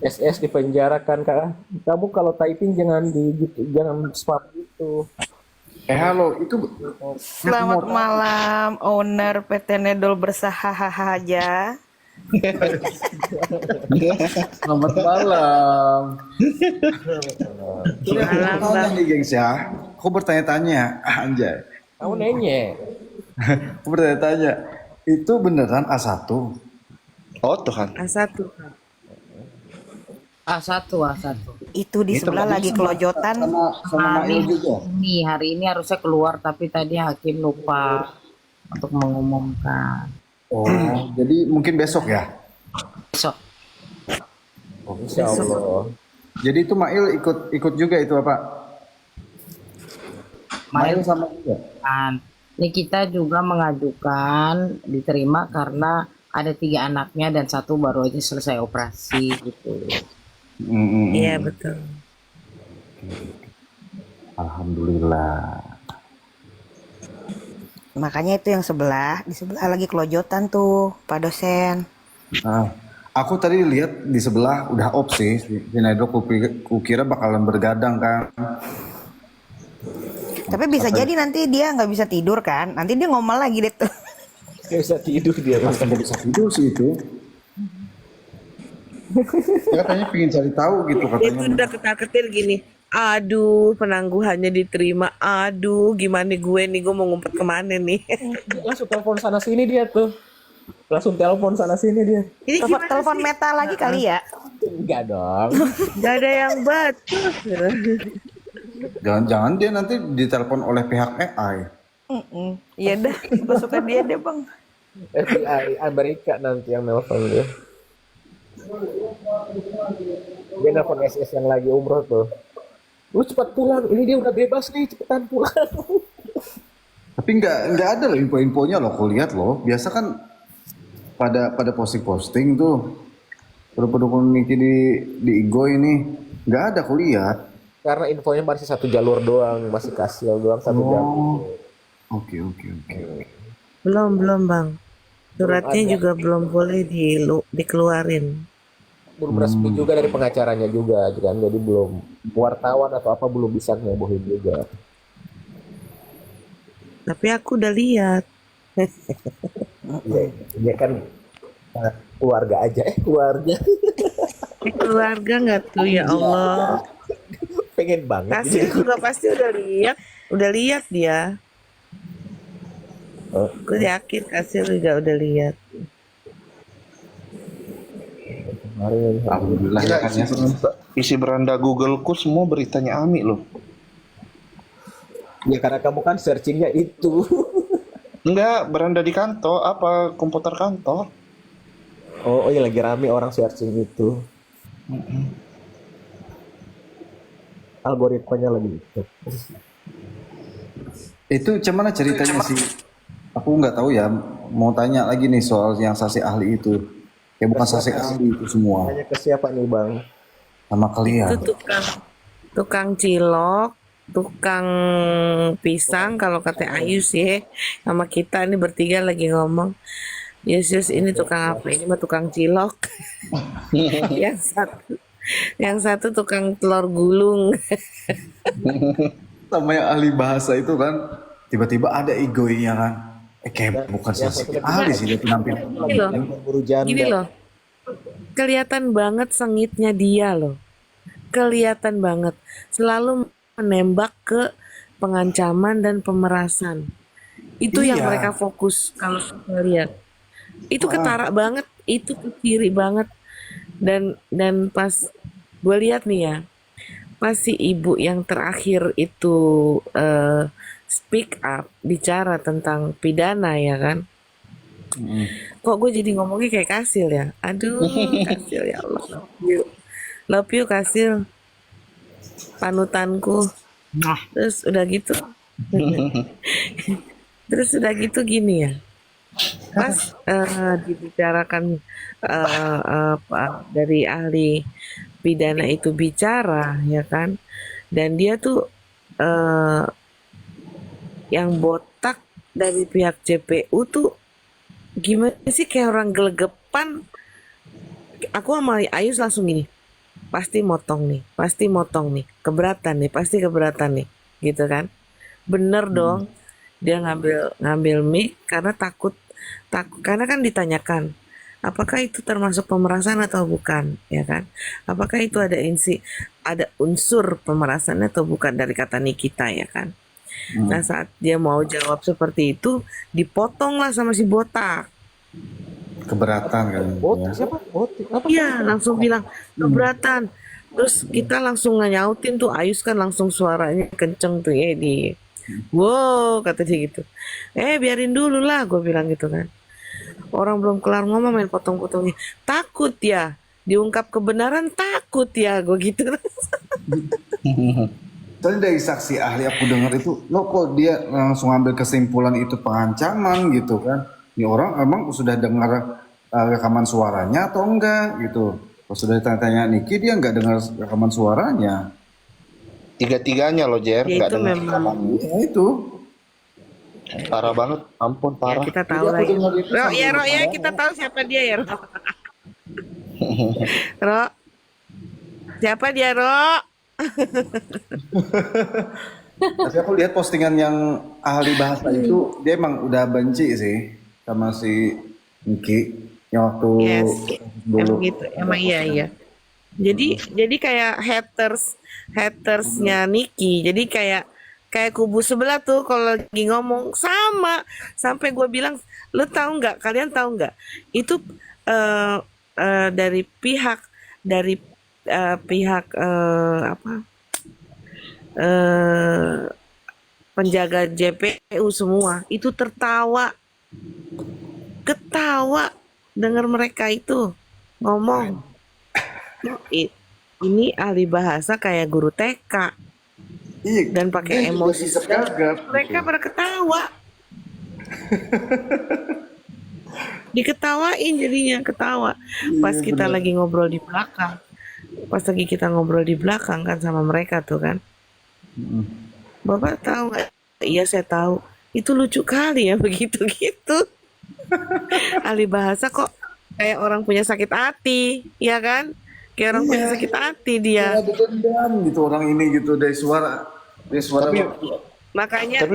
SS dipenjarakan kak. Kamu kalau typing jangan jangan spam gitu. Halo, itu aku Selamat mau tahu. malam, owner PT Nedol bersahahaha. Selamat malam. Ini aku mau Malam tanya Bang. nih, gengs ya. Aku bertanya-tanya, anjay. Kamu nanya. Aku bertanya-tanya. Itu beneran A1? Oh Tuhan. A1 Kak. A1. Itu di Ini sebelah tempatnya lagi sama, kelojotan. sama Hari Mail juga. hari ini harusnya keluar tapi tadi hakim lupa untuk mengumumkan. Oh, jadi mungkin besok ya? Besok Oh, Insya Allah. jadi itu Mail ikut juga itu apa? Mail main sama juga. kan. Ini kita juga mengajukan diterima karena ada 3 anaknya dan 1 baru aja selesai operasi gitu. Iya betul. Alhamdulillah. Makanya itu yang sebelah, di sebelah lagi kelojotan tuh, Pak dosen. Ah, aku tadi lihat di sebelah udah off sih, si Nedro kukira bakalan bergadang kan. Tapi bisa jadi nanti dia nggak bisa tidur kan? Nanti dia ngomel lagi deh tuh. Gak bisa tidur dia. Pasti nggak bisa tidur sih itu. Dia katanya pengen cari tahu gitu Dia katanya. tuh udah ketar-ketir gini. Aduh, penangguhannya diterima. Aduh, gimana gue mau ngumpet kemana nih? Langsung telepon sana sini dia tuh. Langsung telepon sana sini dia. Ini Telepon, gimana telepon sih? meta lagi kali ya. Enggak dong. Gak ada yang baca. Jangan-jangan dia nanti ditelepon oleh pihak AI. Iya dah, suka dia deh bang. FBI Amerika nanti yang nelfon dia. Dia nelfon SS yang lagi umroh tuh. Lu cepat pulang, ini dia udah bebas nih, cepetan pulang. Tapi nggak ada loh info-infonya loh. Aku lihat loh. Biasa kan pada posting-posting tuh. Pendukung Niki di Igo ini nggak ada aku lihat. Karena infonya masih satu jalur doang, masih kasil doang satu jalur. Oh, oke. Belum Bang. Suratnya ada. juga belum boleh dikeluarin. Belum resmi juga dari pengacaranya juga, kan? Jadi belum wartawan atau apa belum bisa ngebohin juga. Tapi aku udah lihat. Iya, dia kan keluarga aja, keluarga. Keluarga nggak tuh ya Allah. Pengen banget. Kasir juga pasti udah lihat dia. Oh, Gue yakin Kasir juga udah lihat. kemarin. Alhamdulillah ya kan ya. Isi beranda Googleku semua beritanya Ami loh. Ya karena kamu kan searchingnya itu. Enggak, beranda di kantor, apa komputer kantor. Oh iya lagi rame orang searching itu. Algoritmanya lagi itu. Itu gimana ceritanya sih? Aku nggak tahu ya. Mau tanya lagi nih soal yang saksi ahli itu. Ya bukan saksi ahli itu semua. Tanya ke siapa nih bang? Sama kalian. Itu tukang cilok, tukang pisang kalau kata Ayu sih sama kita ini bertiga lagi ngomong. Yesus ini tukang apa? Ini mah tukang cilok. yang satu tukang telur gulung. Sama yang ahli bahasa itu kan. Tiba-tiba ada egonya kan. Kayak bukan yang saksi satu lagi ahli sih dia penampilan. Gini loh, Buru janda. gini loh. Kelihatan banget sengitnya dia loh. Kelihatan banget. Selalu menembak ke pengancaman dan pemerasan. Itu yang Iya. mereka fokus kalau kita lihat. Itu ketara banget, itu ke kiri banget. Dan pas gue lihat nih ya, pas si ibu yang terakhir itu speak up, bicara tentang pidana ya kan. Kok gue jadi ngomongnya kayak Kasil ya? Aduh, Kasil ya Allah. Love you Kasil. Panutanku. Terus udah gitu. Terus udah gitu gini ya. Pas dibicarakan dari ahli pidana itu bicara ya kan. Dan dia tuh yang botak dari pihak JPU tuh gimana sih kayak orang gelegepan. Aku sama Ayus langsung gini, pasti motong nih, keberatan nih, pasti keberatan nih, gitu kan? Bener dong, dia ngambil mic karena takut karena kan ditanyakan, apakah itu termasuk pemerasan atau bukan, ya kan? Apakah itu ada unsur pemerasan atau bukan dari kata Nikita, ya kan? Nah saat dia mau jawab seperti itu, dipotong lah sama si botak. Keberatan kan Botik ya. siapa? Botik apa? Iya, langsung bilang keberatan. Terus kita langsung nyautin tuh, Ayus kan langsung suaranya kenceng tuh ya di. Wow, kata dia gitu. Biarin dulu lah, gue bilang gitu kan. Orang belum kelar ngomong main potong-potongnya. Takut ya, diungkap kebenaran takut ya, gue gitu. Soalnya dari saksi ahli aku dengar itu, lo kok dia langsung ambil kesimpulan itu pengancaman gitu kan? Ini orang emang sudah dengar rekaman suaranya atau enggak gitu? Kalau sudah ditanya Niki, dia nggak dengar rekaman suaranya. Tiga-tiganya loh Jer, Ya nggak itu dengar memang. rekaman. Ya itu. Parah banget, ampun Ya parah. kita Jadi tahu aku lagi. dengar itu Ro sambil ya, kita tahu siapa dia ya, Ro. Ro, siapa dia, Ro? Tapi aku lihat postingan yang ahli bahasa itu, dia emang udah benci sih sama si Niki yang waktu Yes, dulu. emang gitu, emang iya. Jadi kayak hatersnya Niki. Jadi kayak kubu sebelah tuh kalau lagi ngomong sama, sampai gue bilang, lu tahu nggak? Kalian tahu nggak? Itu dari pihak apa? Penjaga JPU semua itu ketawa dengar mereka itu ngomong. Ini ahli bahasa kayak guru TK Iya, dan pakai dia emosi juga gagap. mereka pada ketawa. Diketawain jadinya, ketawa. Pas kita lagi ngobrol di belakang. Pas lagi kita ngobrol di belakang kan sama mereka tuh kan. Bapak tahu nggak? Iya saya tahu. Itu lucu kali ya begitu-gitu. Ahli bahasa kok kayak orang punya sakit hati, ya kan? Kayak orang punya sakit hati dia. Ada dendam gitu orang ini gitu dari suara Tapi Makanya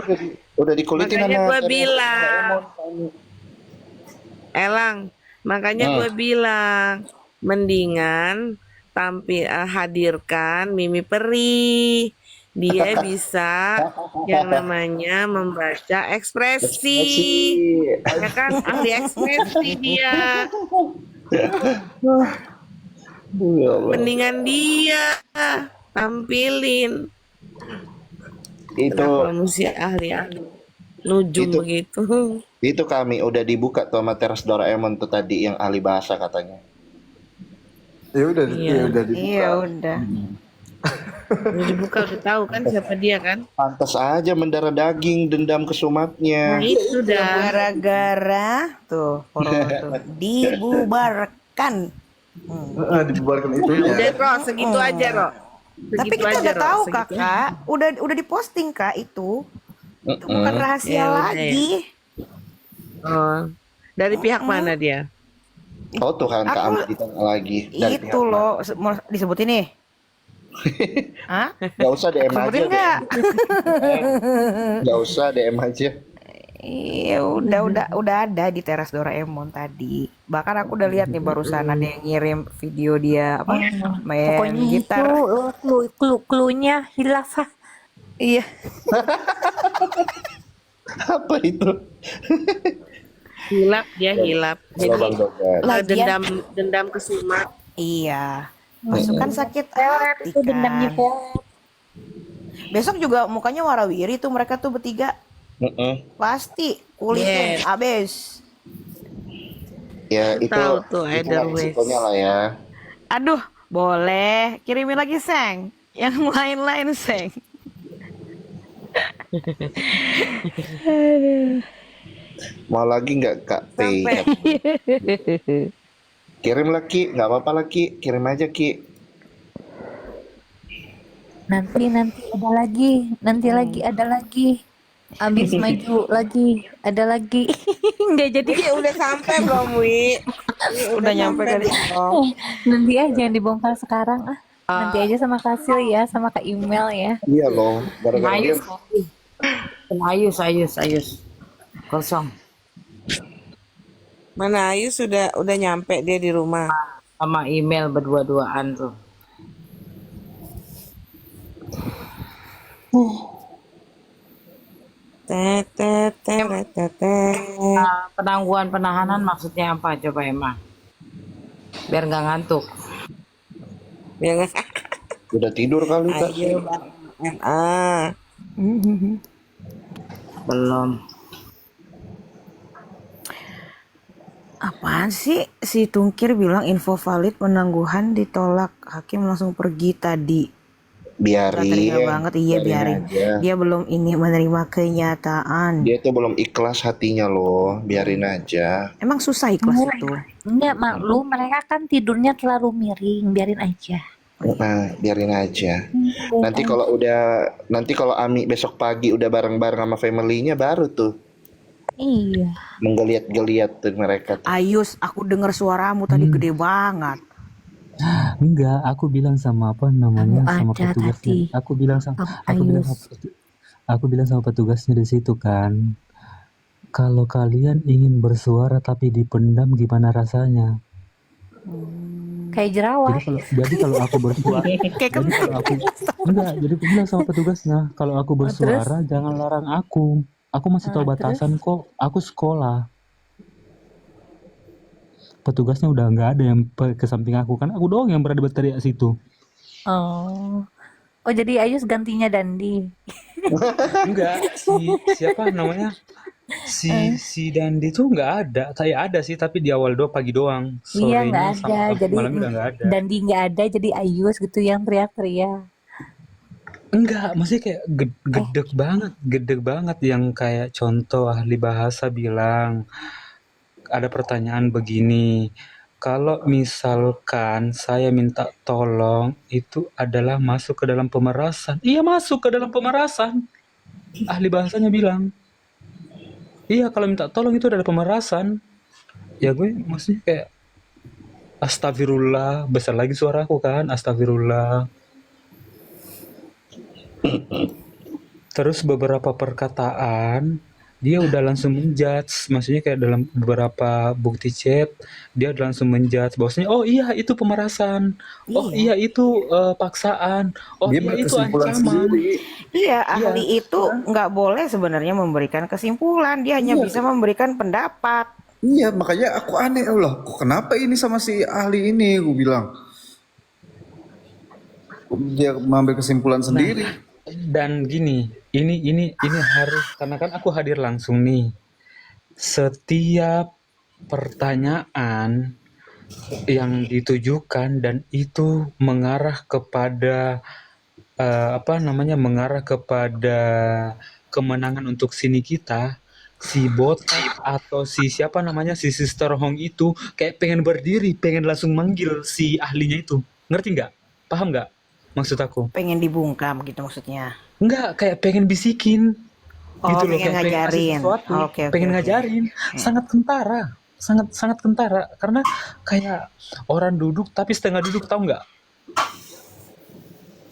udah dikulitin makanya sama gue bilang, Elang, makanya gue bilang, mendingan hadirkan Mimi Peri. Dia bisa yang namanya membaca ekspresi, ya kan? Ahli ekspresi dia. Mendingan dia tampilin. itu Kenapa mesti ahli-ahli nujum Itu- begitu? itu kami udah dibuka tuh sama teras Doraemon tuh tadi yang ahli bahasa katanya. ya udah Iya. ya udah dibuka. Iya udah. Udah dibuka, udah tahu kan siapa dia kan? Pantas aja mendarah daging dendam Nah kesumatnya. itu dah. Gara-gara tuh corona tuh dibubarkan. Dibubarkan Udah itunya. Ro, segitu aja Ro. Tapi Segitu kita aja, udah Ro, tahu segitu aja. kakak, udah diposting kak itu. Itu bukan rahasia Ya udah, lagi. Oh, dari pihak mana dia? Oh tuh kan Kak Aku- Ami ditanya lagi dari Itu loh, mau disebutin nih. Hah? Gak usah DM aja. Sebutin nggak? Gak usah DM aja. Iya udah ada di teras Doraemon tadi. Bahkan aku udah lihat nih barusan ada yang ngirim video dia apa main Pokoknya gitar. itu clue-nya hilafah. Iya. Apa itu? Hilap dia hilap. Jadi Bang Dogan. Lagian- dendam kesumat. Iya. Masukkan sakit hati Itu dendamnya kan. pelet. Besok juga mukanya warawiri tuh mereka tuh bertiga. Pasti kulitnya Yes. abis. Ya itu Tahu tuh, itu either ways. resikonya lah ya. Aduh, boleh. Kirimin lagi, Seng. Yang lain-lain, Seng. Mau lagi nggak Kak P? Sampai. Kirim lah Ki, nggak apa-apa lah Ki, kirim aja Ki. Nanti ada lagi. Abis maju lagi, ada lagi. Nggak jadi. Udah sampai belum, Wi? Udah nyampe kali. Oh. Nanti jangan dibongkar sekarang ah. Nanti aja sama Kasil ya, sama Kak Email ya. Iya loh, gara-gara dia Ayus, Ayus. Kosong. Mana Ayu udah nyampe dia di rumah. Sama email berdua-duaan tuh. Penangguhan penahanan maksudnya apa coba emang? Biar nggak ngantuk. Ya nggak? udah tidur kali Kak. Ayo ah. Belum. Apaan sih si Tungkir bilang info valid penangguhan ditolak, hakim langsung pergi tadi. Gak teringat Biarin, banget, iya biarin. aja. Dia belum ini menerima kenyataan. Dia tuh belum ikhlas hatinya loh, biarin aja. Emang susah ikhlas itu. Enggak, maklum mereka kan tidurnya terlalu miring, biarin aja. Nah, biarin aja. Nanti kalau Ami besok pagi udah bareng-bareng sama family-nya baru tuh Iya. menggeliat-geliat tuh mereka tuh. Ayus, aku dengar suaramu tadi gede banget. Enggak, aku bilang sama apa namanya Kamu sama ada petugasnya. tadi. Aku bilang sama Ayus. aku bilang sama petugasnya di situ kan. Kalau kalian ingin bersuara tapi dipendam gimana rasanya? Kayak jerawat. Jadi kalau aku bersuara, Kayak jadi kalau aku enggak, jadi aku bilang sama petugasnya, kalau aku bersuara jangan larang aku. Aku masih tahu batasan kok. Aku sekolah. Petugasnya udah nggak ada yang ke samping aku kan. Aku doang yang berada berteriak situ. Oh. Oh, jadi Ayus gantinya Dandi. Enggak, siapa namanya? Si Dandi tuh nggak ada. Saya ada sih, tapi di awal pagi doang. Iya, nggak Sorenya ada. sama Jadi malamnya udah nggak ada. Dandi nggak ada, jadi Ayus gitu yang teriak-teriak. Enggak, maksudnya kayak gedeg banget yang kayak contoh ahli bahasa bilang ada pertanyaan begini. Kalau misalkan saya minta tolong itu adalah masuk ke dalam pemerasan. Iya, masuk ke dalam pemerasan. Ahli bahasanya bilang. Iya, kalau minta tolong itu adalah pemerasan. Ya gue maksudnya kayak astagfirullah, besar lagi suaraku kan, astagfirullah. Terus beberapa perkataan dia udah langsung menjudge, maksudnya kayak dalam beberapa bukti chat dia udah langsung menjudge bahwasanya oh iya itu pemerasan, oh iya itu paksaan, oh Dia iya itu berkesimpulan ancaman. sendiri. Iya, ahli itu nggak boleh sebenarnya memberikan kesimpulan, dia hanya bisa memberikan pendapat. Iya, makanya aku aneh Allah. Kok kenapa ini sama si ahli ini? Gue bilang. Dia mengambil kesimpulan sendiri. Dan gini, ini harus karena kan aku hadir langsung nih. Setiap pertanyaan yang ditujukan dan itu mengarah kepada mengarah kepada kemenangan untuk sini kita, si botak atau si siapa namanya si Sister Hong itu kayak pengen berdiri, pengen langsung manggil si ahlinya itu. Ngerti nggak? Paham nggak maksud aku? Pengen dibungkam gitu maksudnya. Enggak, kayak pengen bisikin. Oh, Gitu loh, pengen kayak pengen ngasih ngajarin. sesuatu, Oke, pengen oke. ngajarin. Sangat kentara. Sangat kentara karena kayak orang duduk tapi setengah duduk, tahu nggak?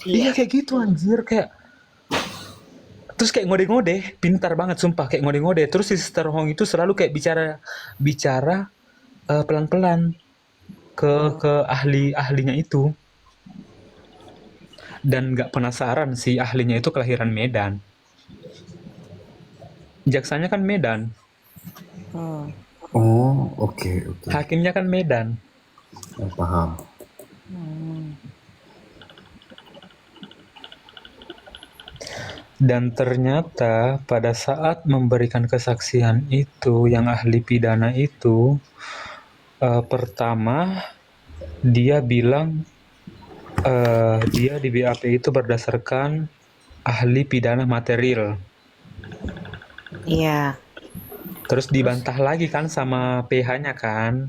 Iya kayak gitu anjir, kayak terus kayak ngode-ngode, pintar banget sumpah, kayak ngode-ngode. Terus si Sister Hong itu selalu kayak bicara pelan-pelan ke ahlinya itu. Dan nggak penasaran si ahlinya itu kelahiran Medan. Jaksanya kan Medan, Oh, oke. hakimnya kan Medan. Oh, paham. Dan ternyata pada saat memberikan kesaksian itu, yang ahli pidana itu, pertama dia bilang dia di BAP itu berdasarkan ahli pidana material. Iya. Terus dibantah lagi kan sama PH-nya kan.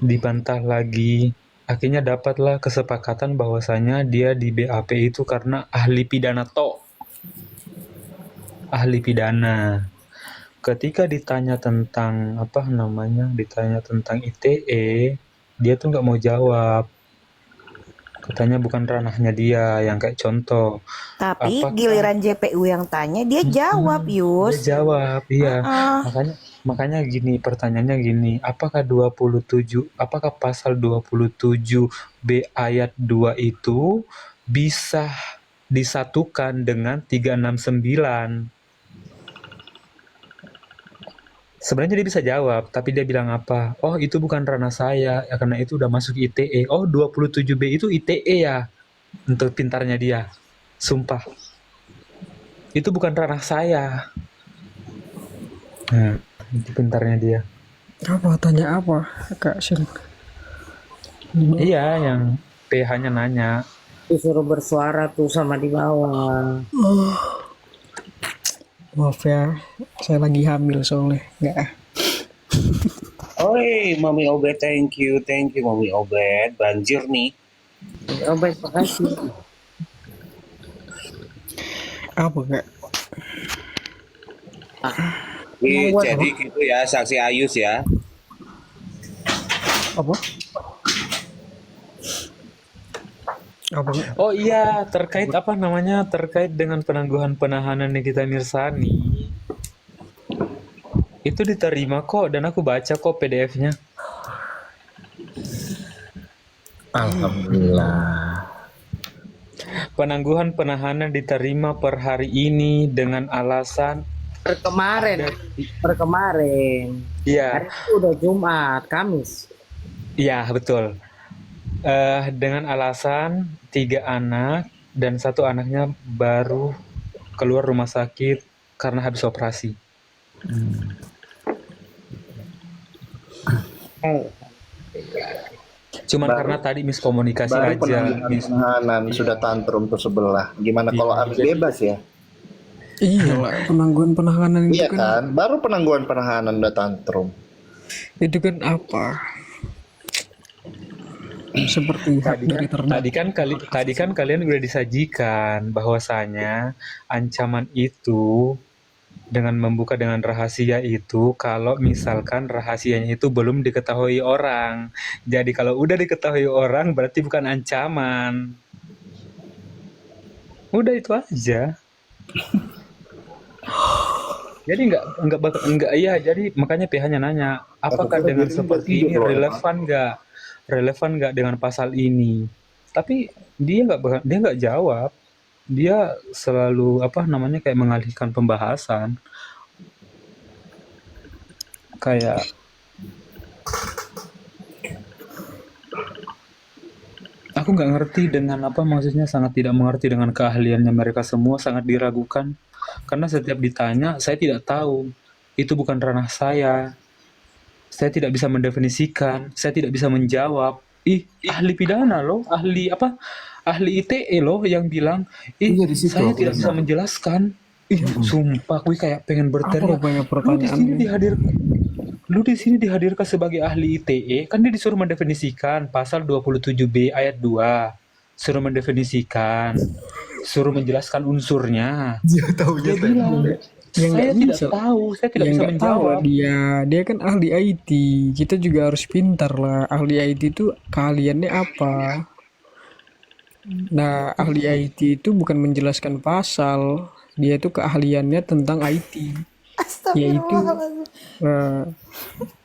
Dibantah lagi. Akhirnya dapatlah kesepakatan bahwasanya dia di BAP itu karena ahli pidana ahli pidana. Ketika ditanya tentang ditanya tentang ITE, dia tuh nggak mau jawab. Katanya bukan ranahnya dia, yang kayak contoh. Tapi Apakah giliran JPU yang tanya, dia jawab, dia Yus. jawab, iya. Heeh. Makanya gini, pertanyaannya gini, apakah pasal 27B ayat 2 itu bisa disatukan dengan 369? Sebenarnya dia bisa jawab, tapi dia bilang apa? Oh, itu bukan ranah saya, ya karena itu udah masuk ITE. Oh, 27B itu ITE ya, untuk pintarnya dia. Sumpah, itu bukan ranah saya. Nah, itu pintarnya dia. Apa tanya apa Kak Shin? Iya, yang PH-nya nanya. Disuruh bersuara tuh sama di bawah. Maaf ya, saya lagi hamil soalnya. Enggak. Oi, Mami Obet, thank you, Mami Obet. Banjir nih. Oh, baik, makasih. Apa Kak? Jadi gitu ya, saksi Ayus ya. Apa? Apa Kak? Oh iya, terkait apa namanya? Terkait dengan penangguhan penahanan Nikita Mirzani. Itu diterima kok, dan aku baca kok PDF-nya. Alhamdulillah. Penangguhan penahanan diterima per hari ini dengan alasan Per kemarin. iya, Hari itu udah Jumat, Kamis. iya betul. Dengan alasan 3 anak dan 1 anaknya baru keluar rumah sakit karena habis operasi. Cuman karena tadi miskomunikasi Baru aja. penahanan sudah tantrum tuh sebelah. Gimana kalau Ami bebas ya? Iya lah, penangguhan penahanan itu Iya kan, kan? Baru penangguhan penahanan udah tantrum. itu kan apa? Seperti hak dari terdakwa. Tadi kan kalian udah disajikan bahwasanya ancaman itu dengan membuka dengan rahasia itu kalau misalkan rahasianya itu belum diketahui orang. Jadi kalau udah diketahui orang berarti bukan ancaman. Udah itu aja. Jadi enggak iya, jadi makanya PH-nya nanya, apakah dengan seperti ini relevan nggak dengan pasal ini? Tapi dia nggak jawab. Dia selalu apa namanya kayak mengalihkan pembahasan. Kayak aku nggak ngerti dengan apa, maksudnya sangat tidak mengerti dengan keahliannya mereka semua, sangat diragukan. Karena setiap ditanya, saya tidak tahu. Itu bukan ranah saya. Saya tidak bisa mendefinisikan, saya tidak bisa menjawab. Ahli pidana loh, ahli apa? Ahli ITE loh yang bilang, Iya, di situ saya aku tidak bisa menjelaskan. Sumpah, gue kayak pengen berteriak. banyak pertanyaannya? Lu di sini dihadirkan sebagai ahli ITE, kan dia disuruh mendefinisikan pasal 27B ayat 2. Suruh mendefinisikan, suruh menjelaskan unsurnya. Dia tahunya Dia bilang, Ya saya nggak tidak bisa. tahu, saya tidak Ya bisa nggak tahu lah menjawab. dia kan ahli IT. Kita juga harus pintar lah. Ahli IT itu keahliannya apa? Nah, ahli IT itu bukan menjelaskan pasal, dia itu keahliannya tentang IT, yaitu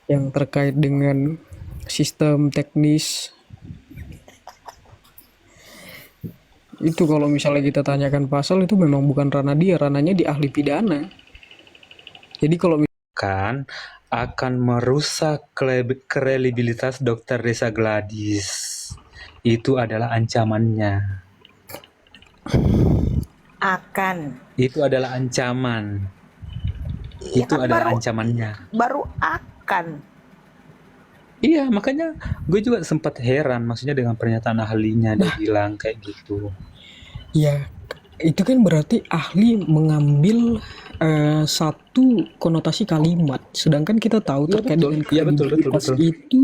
yang terkait dengan sistem teknis. Itu kalau misalnya kita tanyakan pasal itu memang bukan ranah dia, ranahnya di ahli pidana. Jadi kalau Kan akan merusak kredibilitas Dr. Reza Gladys. Itu adalah ancamannya. Akan. Itu adalah ancaman. Iya Itu kan, adalah ancamannya. baru akan. Iya, makanya gue juga sempat heran, maksudnya dengan pernyataan ahlinya dia bilang kayak gitu. ya itu kan berarti ahli mengambil satu konotasi kalimat, sedangkan kita tahu Iya, terkait betul. dengan Iya, betul, kredibilitas betul. itu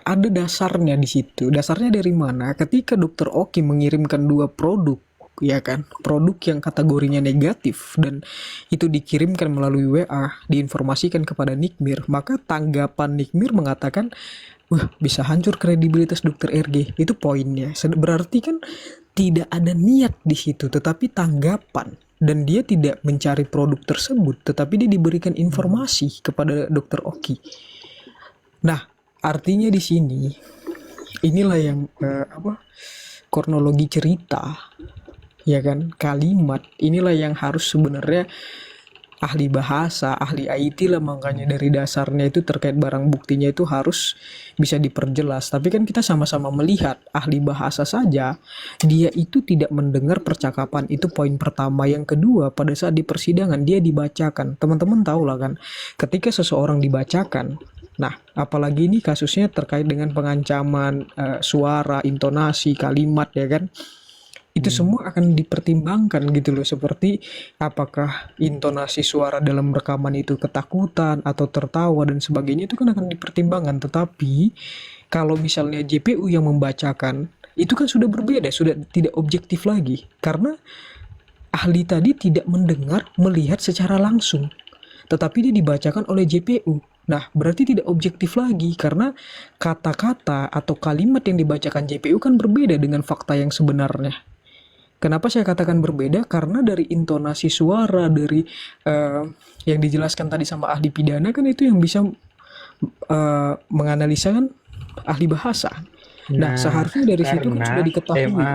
ada dasarnya di situ. Dasarnya dari mana? Ketika Dokter Oki mengirimkan 2 produk ya kan, produk yang kategorinya negatif dan itu dikirimkan melalui WA, diinformasikan kepada Nikmir, maka tanggapan Nikmir mengatakan, wah bisa hancur kredibilitas dokter RG. Itu poinnya. Berarti kan tidak ada niat di situ, tetapi tanggapan. Dan dia tidak mencari produk tersebut, tetapi dia diberikan informasi kepada dokter Oki. Nah, artinya di sini inilah yang kronologi cerita, ya kan, kalimat inilah yang harus sebenarnya ahli bahasa, ahli IT lah, makanya dari dasarnya itu terkait barang buktinya itu harus bisa diperjelas. Tapi kan kita sama-sama melihat ahli bahasa saja dia itu tidak mendengar percakapan, itu poin pertama. Yang kedua, pada saat di persidangan dia dibacakan. Teman-teman tahu lah kan, ketika seseorang dibacakan, nah apalagi ini kasusnya terkait dengan pengancaman suara, intonasi, kalimat, ya kan, itu semua akan dipertimbangkan gitu loh, seperti apakah intonasi suara dalam rekaman itu ketakutan atau tertawa dan sebagainya, itu kan akan dipertimbangkan. Tetapi kalau misalnya JPU yang membacakan, itu kan sudah berbeda, sudah tidak objektif lagi, karena ahli tadi tidak mendengar, melihat secara langsung, tetapi dia dibacakan oleh JPU. Nah, berarti tidak objektif lagi, karena kata-kata atau kalimat yang dibacakan JPU kan berbeda dengan fakta yang sebenarnya. Kenapa saya katakan berbeda? Karena dari intonasi suara, dari yang dijelaskan tadi sama ahli pidana kan itu yang bisa menganalisa kan ahli bahasa. Nah, seharusnya dari situ kan sudah diketahui.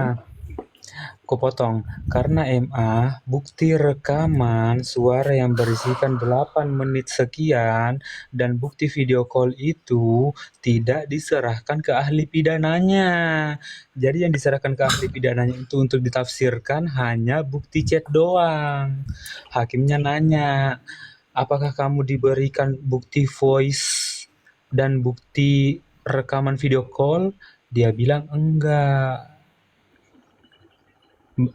Karena MA bukti rekaman suara yang berisikan 8 menit sekian dan bukti video call itu tidak diserahkan ke ahli pidananya. Jadi yang diserahkan ke ahli pidananya itu untuk ditafsirkan hanya bukti chat doang. Hakimnya nanya, apakah kamu diberikan bukti voice dan bukti rekaman video call? Dia bilang enggak.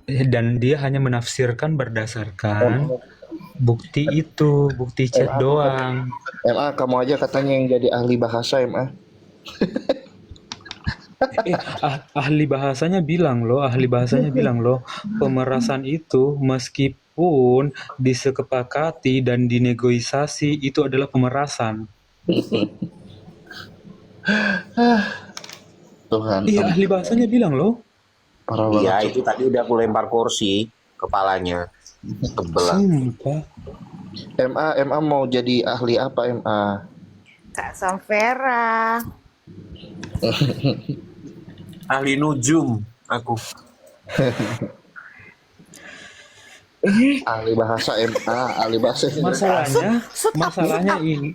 Dan dia hanya menafsirkan berdasarkan bukti itu, bukti chat doang. MA, kamu aja katanya yang jadi ahli bahasa, MA. Ahli bahasanya bilang loh, pemerasan itu meskipun disepakati dan dinegosiasi itu adalah pemerasan. Tuhan. Iya, ahli bahasanya bilang loh. Iya, itu tadi udah aku lempar kursi kepalanya. Kebelah. MA mau jadi ahli apa, MA? Kak Samvera. Ahli nujum aku. Ahli bahasa MA, ahli bahasa Masalahnya ini.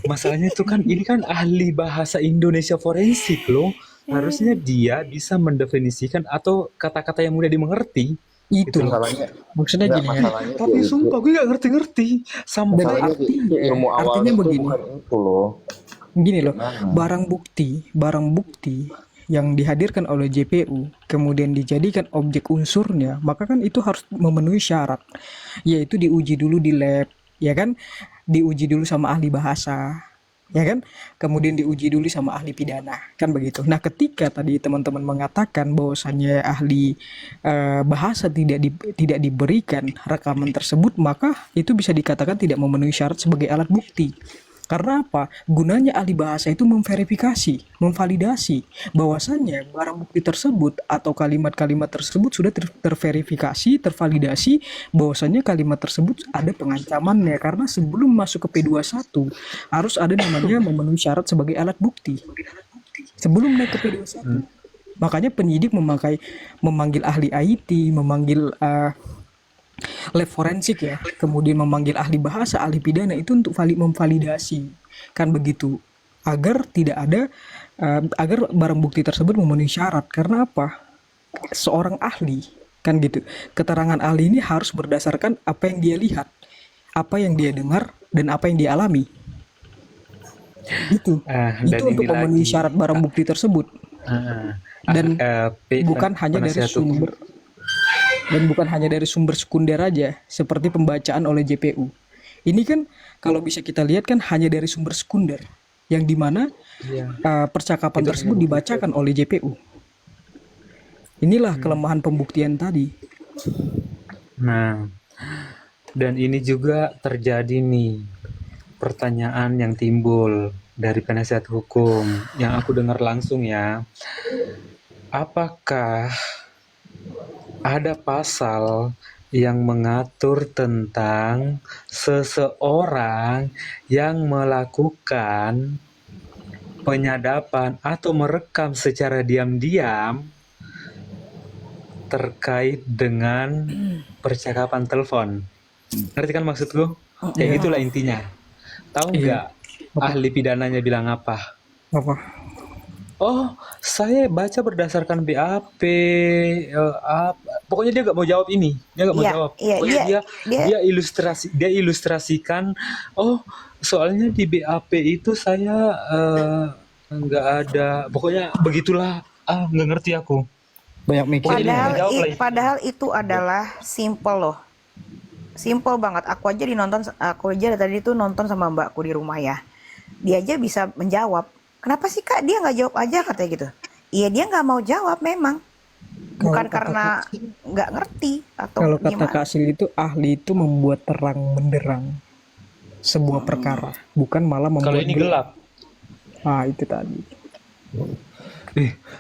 Masalahnya itu kan ini kan ahli bahasa Indonesia forensik loh. Harusnya dia bisa mendefinisikan atau kata-kata yang mudah dimengerti. Itu masalahnya. maksudnya gini ya. Tapi sumpah gue gak ngerti-ngerti. Dan artinya begini. Itu loh. Gini loh, barang bukti yang dihadirkan oleh JPU kemudian dijadikan objek unsurnya, maka kan itu harus memenuhi syarat, yaitu diuji dulu di lab, ya kan, diuji dulu sama ahli bahasa, ya kan, kemudian diuji dulu sama ahli pidana, kan begitu. Nah, ketika tadi teman-teman mengatakan bahwasannya ahli bahasa tidak diberikan rekaman tersebut, maka itu bisa dikatakan tidak memenuhi syarat sebagai alat bukti. Karena apa? Gunanya ahli bahasa itu memverifikasi, memvalidasi bahwasannya barang bukti tersebut atau kalimat-kalimat tersebut sudah terverifikasi, tervalidasi bahwasannya kalimat tersebut ada pengancamannya. Karena sebelum masuk ke P21 harus ada namanya memenuhi syarat sebagai alat bukti. Sebelum naik ke P21. Makanya penyidik memanggil ahli IT, memanggil lab forensik ya, kemudian memanggil ahli bahasa, ahli pidana itu untuk memvalidasi, kan begitu, agar tidak ada agar barang bukti tersebut memenuhi syarat. Karena apa? Seorang ahli, kan gitu, keterangan ahli ini harus berdasarkan apa yang dia lihat, apa yang dia dengar, dan apa yang dia alami. Itu untuk memenuhi syarat barang bukti tersebut. Dan bukan hanya dari sumber. Dan bukan hanya dari sumber sekunder aja, seperti pembacaan oleh JPU. Ini kan kalau bisa kita lihat kan hanya dari sumber sekunder, yang dimana percakapan tersebut dibacakan oleh JPU. Inilah kelemahan pembuktian tadi. Nah, dan ini juga terjadi nih pertanyaan yang timbul dari penasihat hukum yang aku dengar langsung ya. Apakah ada pasal yang mengatur tentang seseorang yang melakukan penyadapan atau merekam secara diam-diam terkait dengan percakapan telepon? Ngerti kan maksudku? Ya itulah intinya. Tahu nggak ahli pidananya bilang apa? Apa? Oh, saya baca berdasarkan BAP. Pokoknya dia nggak mau jawab ini. Dia nggak mau Iya, jawab. iya, Pokoknya dia dia ilustrasikan. Oh, soalnya di BAP itu saya nggak ada. Pokoknya begitulah. Nggak ngerti aku. Banyak mikir. Pokoknya dia nggak mau jawab lah. padahal itu adalah simple loh. Simple banget. Aku aja tadi tuh nonton sama mbakku di rumah ya. Dia aja bisa menjawab. Kenapa sih Kak dia nggak jawab aja katanya gitu. Iya dia nggak mau jawab memang. Bukan karena nggak ngerti atau Kalau kata gimana. Kak Sil itu ahli itu membuat terang benderang sebuah perkara, bukan malah Kalau membuat ini gelap. Ah itu tadi.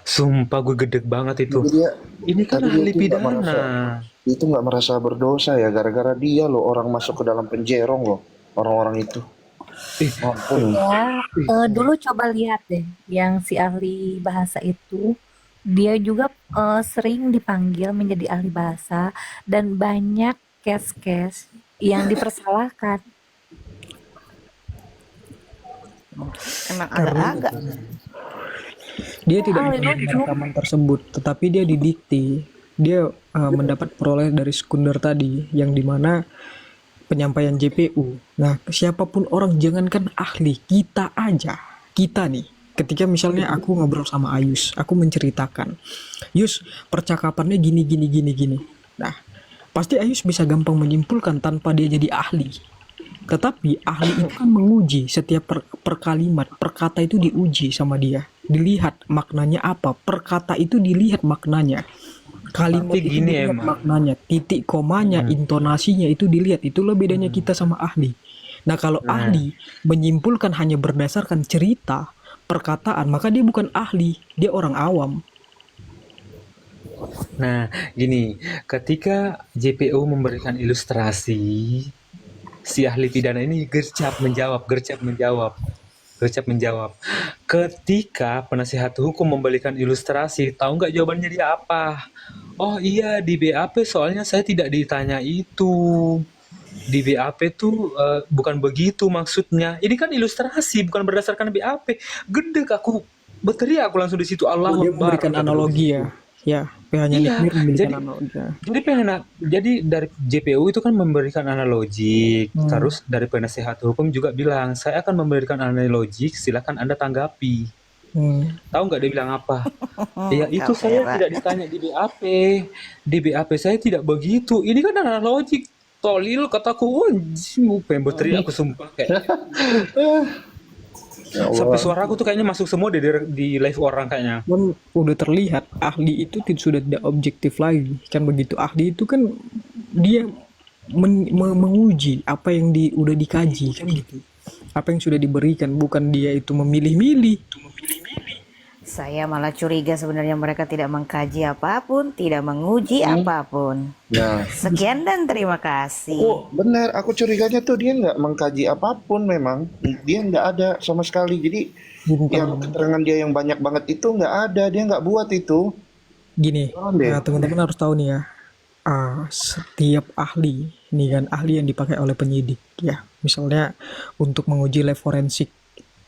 Sumpah gue gedeg banget itu. Jadi dia Ini kan tadi dia ahli tuh nggak pidana. merasa itu nggak merasa berdosa ya gara-gara dia loh orang masuk ke dalam penjerong loh orang-orang itu. Ampun. Ya, dulu coba lihat deh, yang si ahli bahasa itu, dia juga sering dipanggil menjadi ahli bahasa dan banyak case-case yang dipersalahkan. Emang agak-agak. Dia tidak Ahli menerima nunjuk. rekaman tersebut, tetapi dia didikti. Dia mendapat peroleh dari sekunder tadi, yang dimana penyampaian JPU. Nah, siapapun orang, jangankan ahli, kita aja, kita nih. Ketika misalnya aku ngobrol sama Ayus, aku menceritakan, Yus, percakapannya gini, gini, gini, gini. Nah, pasti Ayus bisa gampang menyimpulkan tanpa dia jadi ahli. Tetapi ahli itu kan menguji setiap per kalimat, per kata itu diuji sama dia. Dilihat maknanya apa, per kata itu dilihat maknanya. Kalimat Tapi itu gini dilihat emang. maknanya, titik komanya, intonasinya itu dilihat. Itulah bedanya kita sama ahli. Nah, kalau ahli menyimpulkan hanya berdasarkan cerita, perkataan, maka dia bukan ahli, dia orang awam. Nah, gini, ketika JPO memberikan ilustrasi, si ahli pidana ini gercep menjawab. Ketika penasihat hukum memberikan ilustrasi, tahu nggak jawabannya dia apa? Oh iya, di BAP soalnya saya tidak ditanya itu. Di BAP tuh bukan begitu maksudnya. Ini kan ilustrasi, bukan berdasarkan BAP. Gedek aku, berteriak aku langsung di situ. Allahu Dia Akbar. memberikan analogi ya. Ya, PH-nya Iya, Nikmir memberikan jadi analogi. jadi dari JPU itu kan memberikan analogi, terus dari penasihat hukum juga bilang, saya akan memberikan analogi, silakan Anda tanggapi. Tahu nggak dia bilang apa? Ya itu Kau saya era. tidak ditanya di BAP. Di BAP saya tidak begitu. Ini kan analogi. Tolil kataku, pengen berteriak aku sumpah kayak. Ya Sampai Allah. suara aku tuh kayaknya masuk semua di live orang kayaknya. Kan udah terlihat ahli itu sudah tidak objektif lagi. Kan begitu, ahli itu kan dia menguji apa yang udah dikaji kan gitu. Apa yang sudah diberikan, bukan dia itu memilih-milih. Saya malah curiga sebenarnya mereka tidak mengkaji apapun, tidak menguji apapun. Nah, Sekian dan terima kasih. benar. Aku curiganya tuh dia nggak mengkaji apapun memang. Dia nggak ada sama sekali. Jadi yang keterangan dia yang banyak banget itu nggak ada. Dia nggak buat itu. Gini, Jangan deh. teman-teman harus tahu nih ya. Setiap ahli, ini kan ahli yang dipakai oleh penyidik ya. Misalnya untuk menguji lab forensik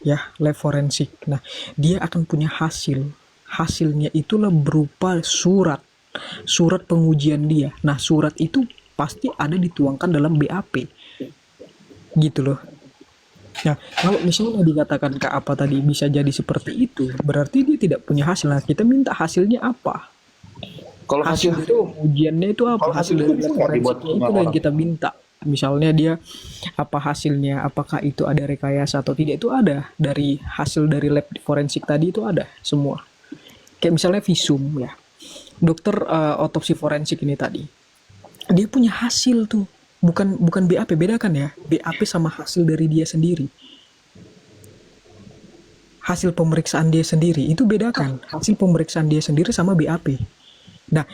ya, lab forensik. Nah, dia akan punya hasil. Hasilnya itulah berupa surat pengujian dia. Nah, surat itu pasti ada dituangkan dalam BAP. Gitu loh. Nah, kalau misalnya dikatakan Kak apa tadi bisa jadi seperti itu, berarti dia tidak punya hasil. Nah, kita minta hasilnya apa? Kalau Hasil hasil itu ujiannya itu apa? kalau Hasil hasil dari itu bisa lab nggak dibuat forensiknya sama itu yang orang? kita minta. Misalnya dia apa hasilnya, apakah itu ada rekayasa atau tidak, itu ada dari hasil dari lab forensik tadi itu ada semua. Kayak misalnya visum ya. dokter otopsi forensik ini tadi, dia punya hasil tuh, bukan BAP, bedakan ya, BAP sama hasil dari dia sendiri, hasil pemeriksaan dia sendiri itu bedakan, hasil pemeriksaan dia sendiri sama BAP. Nah,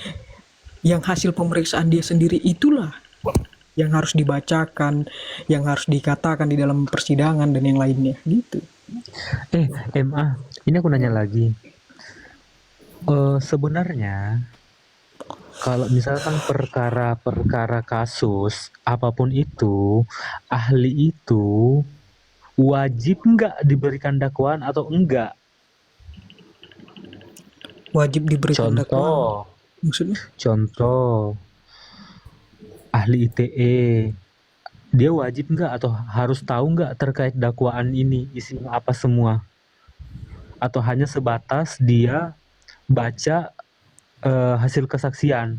yang hasil pemeriksaan dia sendiri itulah yang harus dibacakan, yang harus dikatakan di dalam persidangan dan yang lainnya gitu. MA, ini aku nanya lagi. Sebenarnya kalau misalkan perkara-perkara kasus apapun itu, ahli itu wajib nggak diberikan dakwaan atau enggak? Wajib diberikan dakwaan. Contoh, Maksudnya? contoh ahli ITE, dia wajib nggak atau harus tahu nggak terkait dakwaan ini isinya apa semua? Atau hanya sebatas dia baca hasil kesaksian,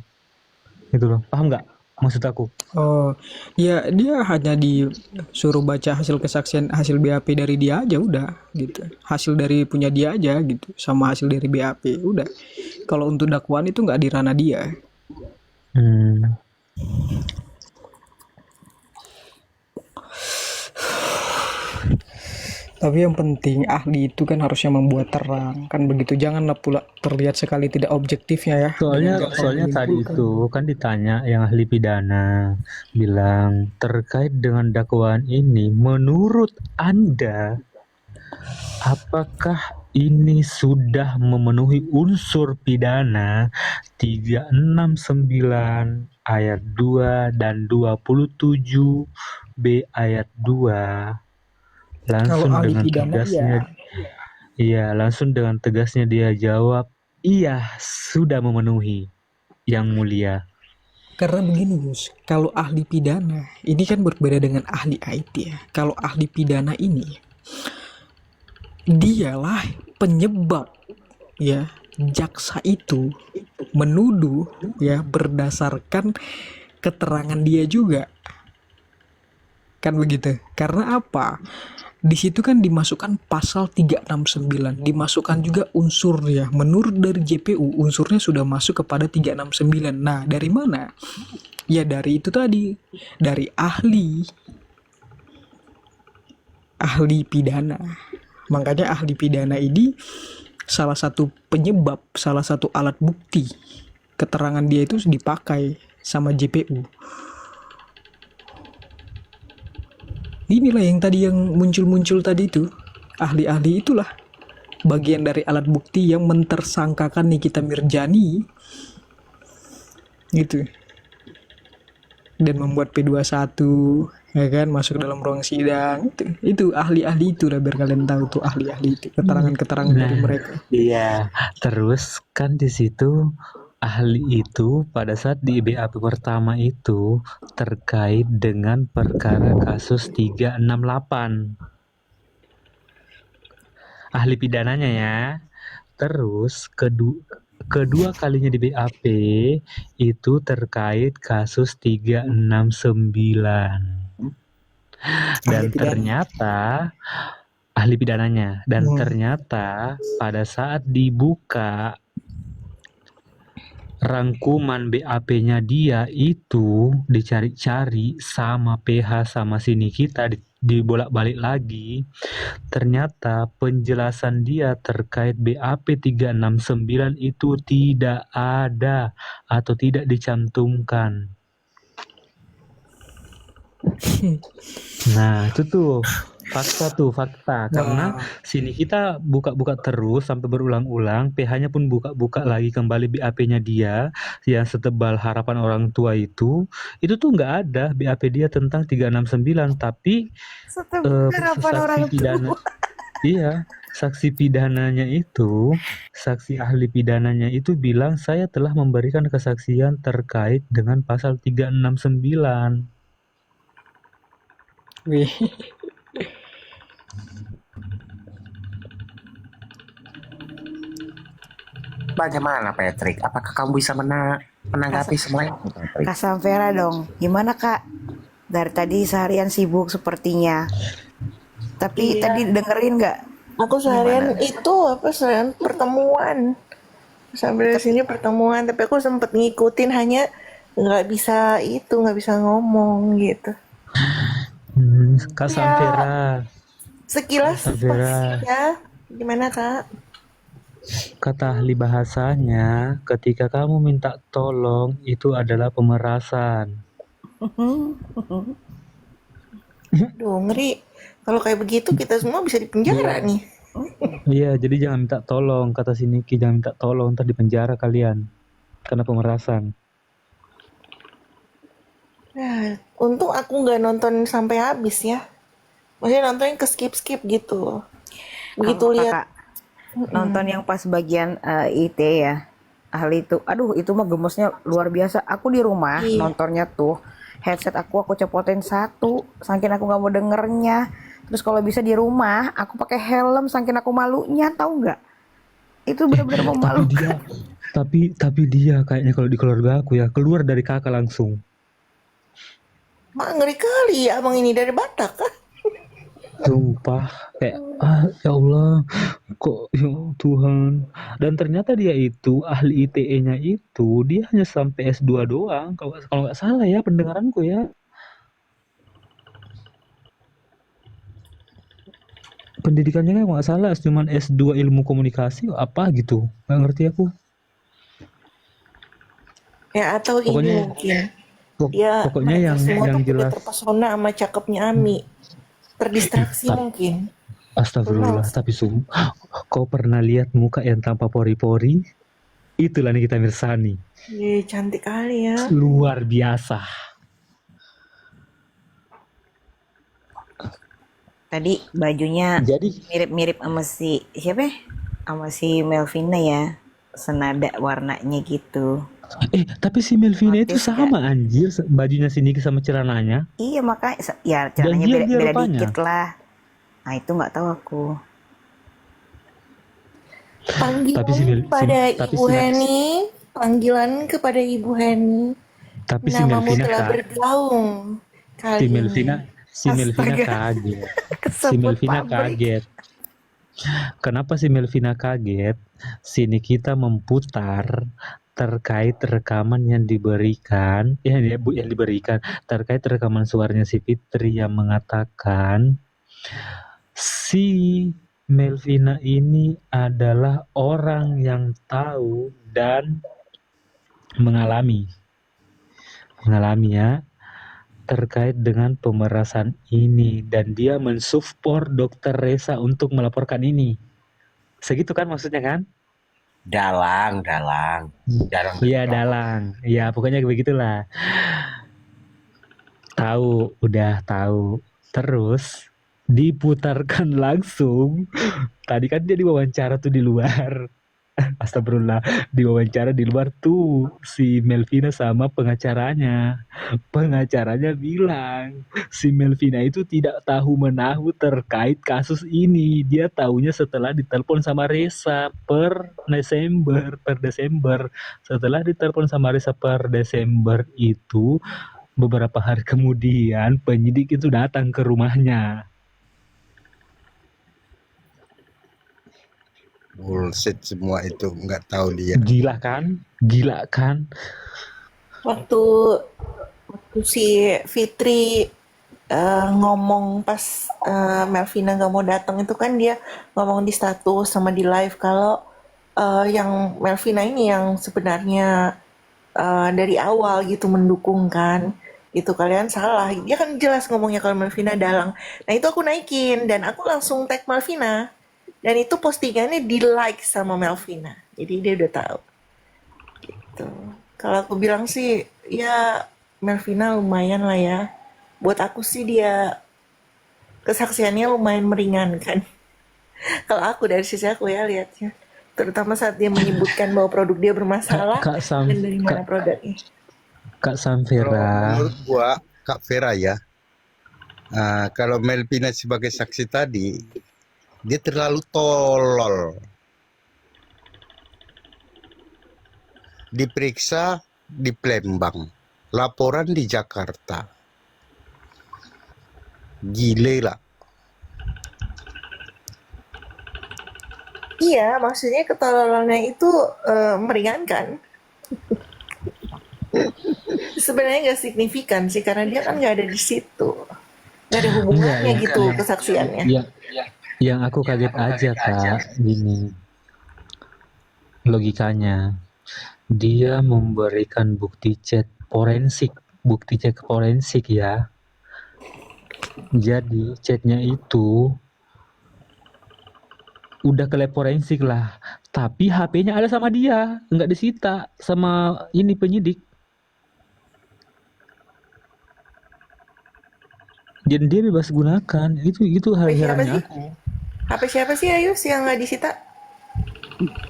gitu loh? Paham nggak maksud aku? Oh, ya dia hanya disuruh baca hasil kesaksian, hasil BAP dari dia aja udah gitu. Hasil dari punya dia aja gitu, sama hasil dari BAP udah. Kalau untuk dakwaan itu nggak di ranah dia. Hmm. Tapi yang penting ahli itu kan harusnya membuat terang, kan begitu. Janganlah pula terlihat sekali tidak objektifnya ya. Soalnya Dengan soalnya tadi menyimpulkan. itu kan ditanya yang ahli pidana bilang terkait dengan dakwaan ini, menurut Anda apakah ini sudah memenuhi unsur pidana 369 ayat 2 dan 27B ayat 2? Kalau Langsung ahli dengan pidana ya, tegasnya, iya, langsung dengan tegasnya dia jawab, iya, sudah memenuhi, yang mulia. karena begini Gus, kalau ahli pidana ini kan berbeda dengan ahli IT ya. Kalau ahli pidana ini dialah penyebab ya jaksa itu menuduh ya berdasarkan keterangan dia juga, kan begitu. Karena apa? Di situ kan dimasukkan pasal 369, dimasukkan juga unsur ya. Menurut dari JPU unsurnya sudah masuk kepada 369. Nah, dari mana? Ya dari itu tadi, dari ahli pidana. Makanya ahli pidana ini salah satu penyebab, salah satu alat bukti keterangan dia itu dipakai sama JPU. Inilah yang tadi yang muncul-muncul tadi itu, ahli-ahli itulah bagian dari alat bukti yang mentersangkakan Nikita Mirjani gitu, dan membuat P21 ya kan masuk dalam ruang sidang. Itu ahli-ahli itu lah, biar kalian tahu tuh ahli-ahli itu, keterangan-keterangan dari Nah, mereka. iya, terus kan di situ ahli itu pada saat di BAP pertama itu terkait dengan perkara kasus 368. Ahli pidananya ya. Terus kedua kalinya di BAP itu terkait kasus 369. Dan Ahli pidana. ternyata ahli pidananya, dan Hmm. ternyata pada saat dibuka rangkuman BAP-nya dia itu dicari-cari sama PH sama si Nikita, dibolak-balik lagi. Ternyata penjelasan dia terkait BAP 369 itu tidak ada atau tidak dicantumkan. Nah, itu tuh fakta. Karena Wah, sini kita buka-buka terus sampai berulang-ulang, PH-nya pun buka-buka lagi kembali BAP-nya dia yang setebal harapan orang tua itu tuh nggak ada BAP dia tentang 369, tapi Setebal harapan orang saksi pidana, tua. iya, saksi pidananya itu, saksi ahli pidananya itu bilang saya telah memberikan kesaksian terkait dengan pasal 369. wih. Bagaimana Patrick? Apakah kamu bisa menanggapi semua ini, Patrick? Kak Samvera dong, gimana Kak? Dari tadi seharian sibuk sepertinya. Tapi Iya, tadi dengerin nggak? aku seharian Gimana? itu apa seharian pertemuan Sampai sini pertemuan, tapi aku sempet ngikutin, hanya nggak bisa ngomong gitu. Kak Ya, Samvera, Kak sekilas Samvera, ya. Gimana Kak? kata ahli bahasanya, ketika kamu minta tolong itu adalah pemerasan. Aduh, ngeri. Kalau kayak begitu kita semua bisa dipenjara Iya, nih. iya, jadi jangan minta tolong, kata si Niki, jangan minta tolong, ntar di penjara kalian. Karena pemerasan. Nah, untung aku nggak nonton sampai habis ya. Maksudnya nontonnya ke skip-skip gitu. Begitu Kalau lihat, kakak nonton yang pas bagian IT ya, ahli itu, aduh itu mah gemesnya luar biasa. Aku di rumah iya. nontonnya tuh, headset aku copotin satu, saking aku nggak mau dengernya. Terus kalau bisa di rumah, aku pakai helm, saking aku malunya, tahu nggak? Itu benar-benar Tapi memalukan. tapi dia kayaknya kalau di keluarga aku ya, keluar dari kakak langsung. Mak ngeri kali ya abang ini dari Batak kan? Sumpah, kayak, ya Allah, kok ya Tuhan. Dan ternyata dia itu, ahli ITE-nya itu, dia hanya sampai S2 doang, kalau nggak salah ya pendengaranku ya. Pendidikannya kan kalau nggak salah cuman S2 ilmu komunikasi apa gitu, nggak ngerti aku. Ya atau ini Pokoknya mungkin dia pokoknya mereka yang semua tuh udah jelas. terpesona sama cakepnya Ami, terdistraksi Tapi mungkin. Who astagfirullah, knows? tapi kau pernah lihat muka yang tanpa pori-pori? Itulah Nikita Mirzani. Iya, cantik kali ya. Luar biasa. Tadi bajunya Jadi, mirip-mirip sama si siapa ya? Sama si Melvina ya, senada warnanya gitu. tapi si Melvina itu Notice gak? sama anjir, bajunya si Niki sama celananya. Iya makanya ya Dan celananya dia beda rupanya. dikit lah. Nah itu nggak tahu aku. Tapi si Panggilan pada tapi Ibu Heni, panggilan kepada Ibu Heni. si Namamu Melvina telah bergaung si kali Melvina ini. si Melvina Astaga, kaget. Si kesebut Melvina pabrik. kaget. Kenapa si Melvina kaget? Si Nikita memutar terkait rekaman yang diberikan, yang diberikan terkait rekaman suaranya si Fitri yang mengatakan si Melvina ini adalah orang yang tahu dan mengalami ya terkait dengan pemerasan ini, dan dia mensupport Dokter Reza untuk melaporkan ini. Segitu kan maksudnya kan? Dalang. Iya dalang, ya pokoknya begitulah. Udah tahu. Terus diputarkan langsung. Tadi kan dia diwawancara tuh di luar. Astagfirullah, diwawancara di luar tuh si Melvina sama pengacaranya. Pengacaranya bilang si Melvina itu tidak tahu menahu terkait kasus ini. Dia tahunya setelah ditelepon sama Reza per Desember. Setelah ditelepon sama Reza per Desember itu, beberapa hari kemudian penyidik itu datang ke rumahnya. Bullshit semua itu, nggak tahu dia. Gila kan? Waktu si Fitri ngomong pas Melvina nggak mau datang itu kan dia ngomong di status sama di live kalau yang Melvina ini yang sebenarnya dari awal gitu mendukung kan. Itu kalian salah. Dia kan jelas ngomongnya kalau Melvina dalang. Nah itu aku naikin dan aku langsung tag Melvina. Dan itu postingannya di like sama Melvina. Jadi dia udah tahu. Gitu. Kalau aku bilang sih ya Melvina lumayan lah ya. Buat aku sih dia kesaksiannya lumayan meringankan. Kalau aku dari sisi aku ya lihatnya. Terutama saat dia menyebutkan bahwa produk dia bermasalah dan dari mana produknya. Kak Kalau Samvera. menurut gua, Kak Vera ya, kalau Melvina sebagai saksi tadi, dia terlalu tolol. Diperiksa di Palembang, laporan di Jakarta. Gile lah. Iya, maksudnya ketololannya itu meringankan. Sebenarnya nggak signifikan sih, karena dia kan nggak ada di situ. Nggak ada Enggak, hubungannya gitu kesaksiannya. yang aku kaget aja Kak, gini logikanya. Dia memberikan bukti chat forensik ya. Jadi chatnya itu udah ke lab forensik lah, tapi HP-nya ada sama dia, nggak disita sama ini penyidik. Dan dia bebas gunakan. Itu hal HP siapa herannya sih? aku. HP siapa sih Ayus yang nggak disita?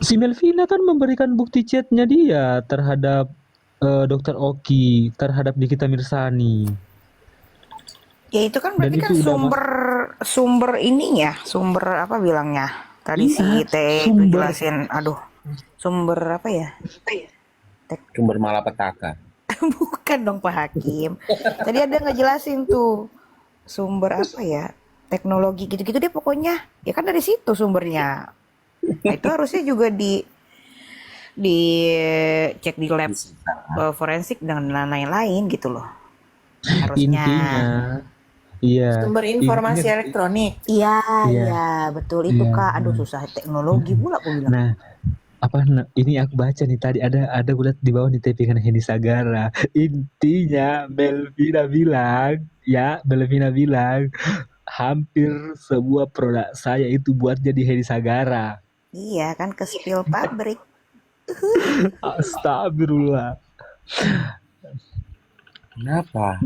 Si Melvina kan memberikan bukti chatnya dia terhadap Dokter Oki, terhadap Nikita Mirzani. Ya itu kan Dan berarti kan itu udah sumber ininya, sumber apa bilangnya? Tadi si Iya, Teh itu sumber. jelasin, aduh, sumber apa ya? Sumber malapetaka. Bukan dong Pak Hakim. Tadi ada ngejelasin tuh sumber apa ya? Teknologi gitu-gitu deh pokoknya. Ya kan dari situ sumbernya. Nah, itu harusnya juga dicek di lab forensik dan lain-lain gitu loh. Harusnya. Intinya, iya. Sumber informasi Intinya, elektronik. Iya, Iya. iya, betul itu Iya. Kak. Aduh susah teknologi pula aku bilang. Nah, ini aku baca nih tadi ada gue liat di bawah nih tapingan Henny Sagara. Intinya Melvina bilang hampir semua produk saya itu buat jadi Henny Sagara. Iya kan ke spill pabrik. Astagfirullah. Kenapa?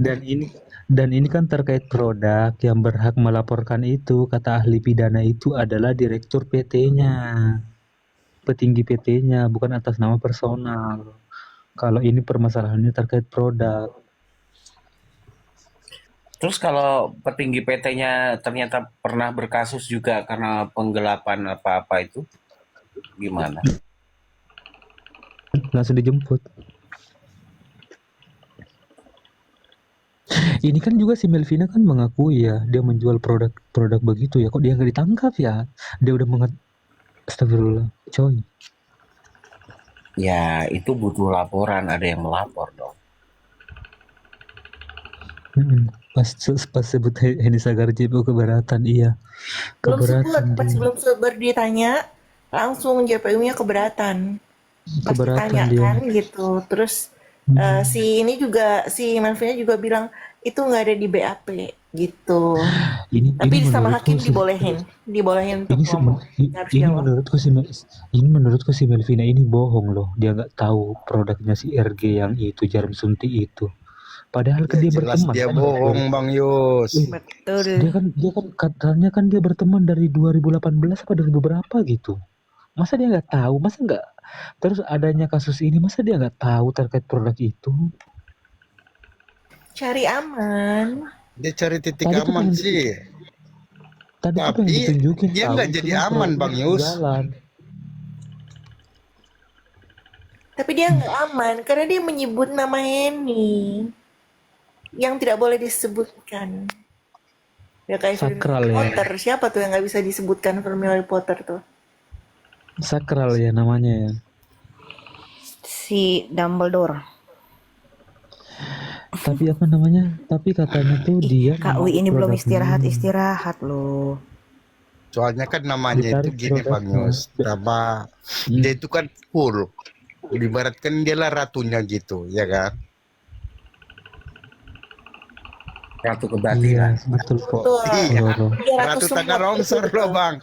Dan ini kan terkait produk yang berhak melaporkan itu, kata ahli pidana itu adalah direktur PT-nya, petinggi PT-nya, bukan atas nama personal. Kalau ini permasalahannya terkait produk. Terus kalau petinggi PT-nya ternyata pernah berkasus juga karena penggelapan apa-apa itu, gimana? Langsung dijemput. Ini kan juga si Melvina kan mengakui ya, dia menjual produk begitu ya, kok dia nggak ditangkap ya? Dia udah Astagfirullah, coy. Ya, itu butuh laporan, ada yang melapor dong. Pas sebut Henny Sagara JPU keberatan, iya. Belum sebut, Keberatan pas dia. belum sebut ditanya, langsung JPU-nya keberatan. Pas Keberatan ditanya dia. kan gitu. Terus si Melvina juga bilang itu nggak ada di BAP gitu. Tapi sama hakim dibolehin untuk ngomong. Ini menurutku si Melvina ini bohong loh. Dia nggak tahu produknya si RG yang itu, jarum suntik itu. Padahal kan dia Jelas berteman dia kan bohong Bang Yus. Betul. dia kan katanya kan dia berteman dari 2018 apa 2000 berapa gitu. Masa dia nggak tahu? Masa nggak? Terus adanya kasus ini, masa dia nggak tahu terkait produk itu? Cari aman. Dia cari titik Tadi tuh aman pengen- sih. Tadi tuh pengen Tapi ditunjukin dia tahu, nggak jadi cuma aman produknya Bang Yus. jalan. Tapi dia nggak aman karena dia menyebut nama Henny yang tidak boleh disebutkan. Ya kayak film Sakral Harry ya. Potter. Siapa tuh yang nggak bisa disebutkan film Harry Potter tuh? Sakral ya namanya ya. Si Dumbledore. Tapi apa namanya? Tapi katanya tuh dia Kak Wi ini belum istirahat loh. Soalnya kan namanya itu Ditarik gini Bang produknya. Yus. Nama dia itu kan full. Ibaratkan dia lah ratunya gitu, ya kan? Ratu Iya, kebatinan. betul kok. Betul. Iya. Loro. Dia Ratu tanah longsor loh Bang.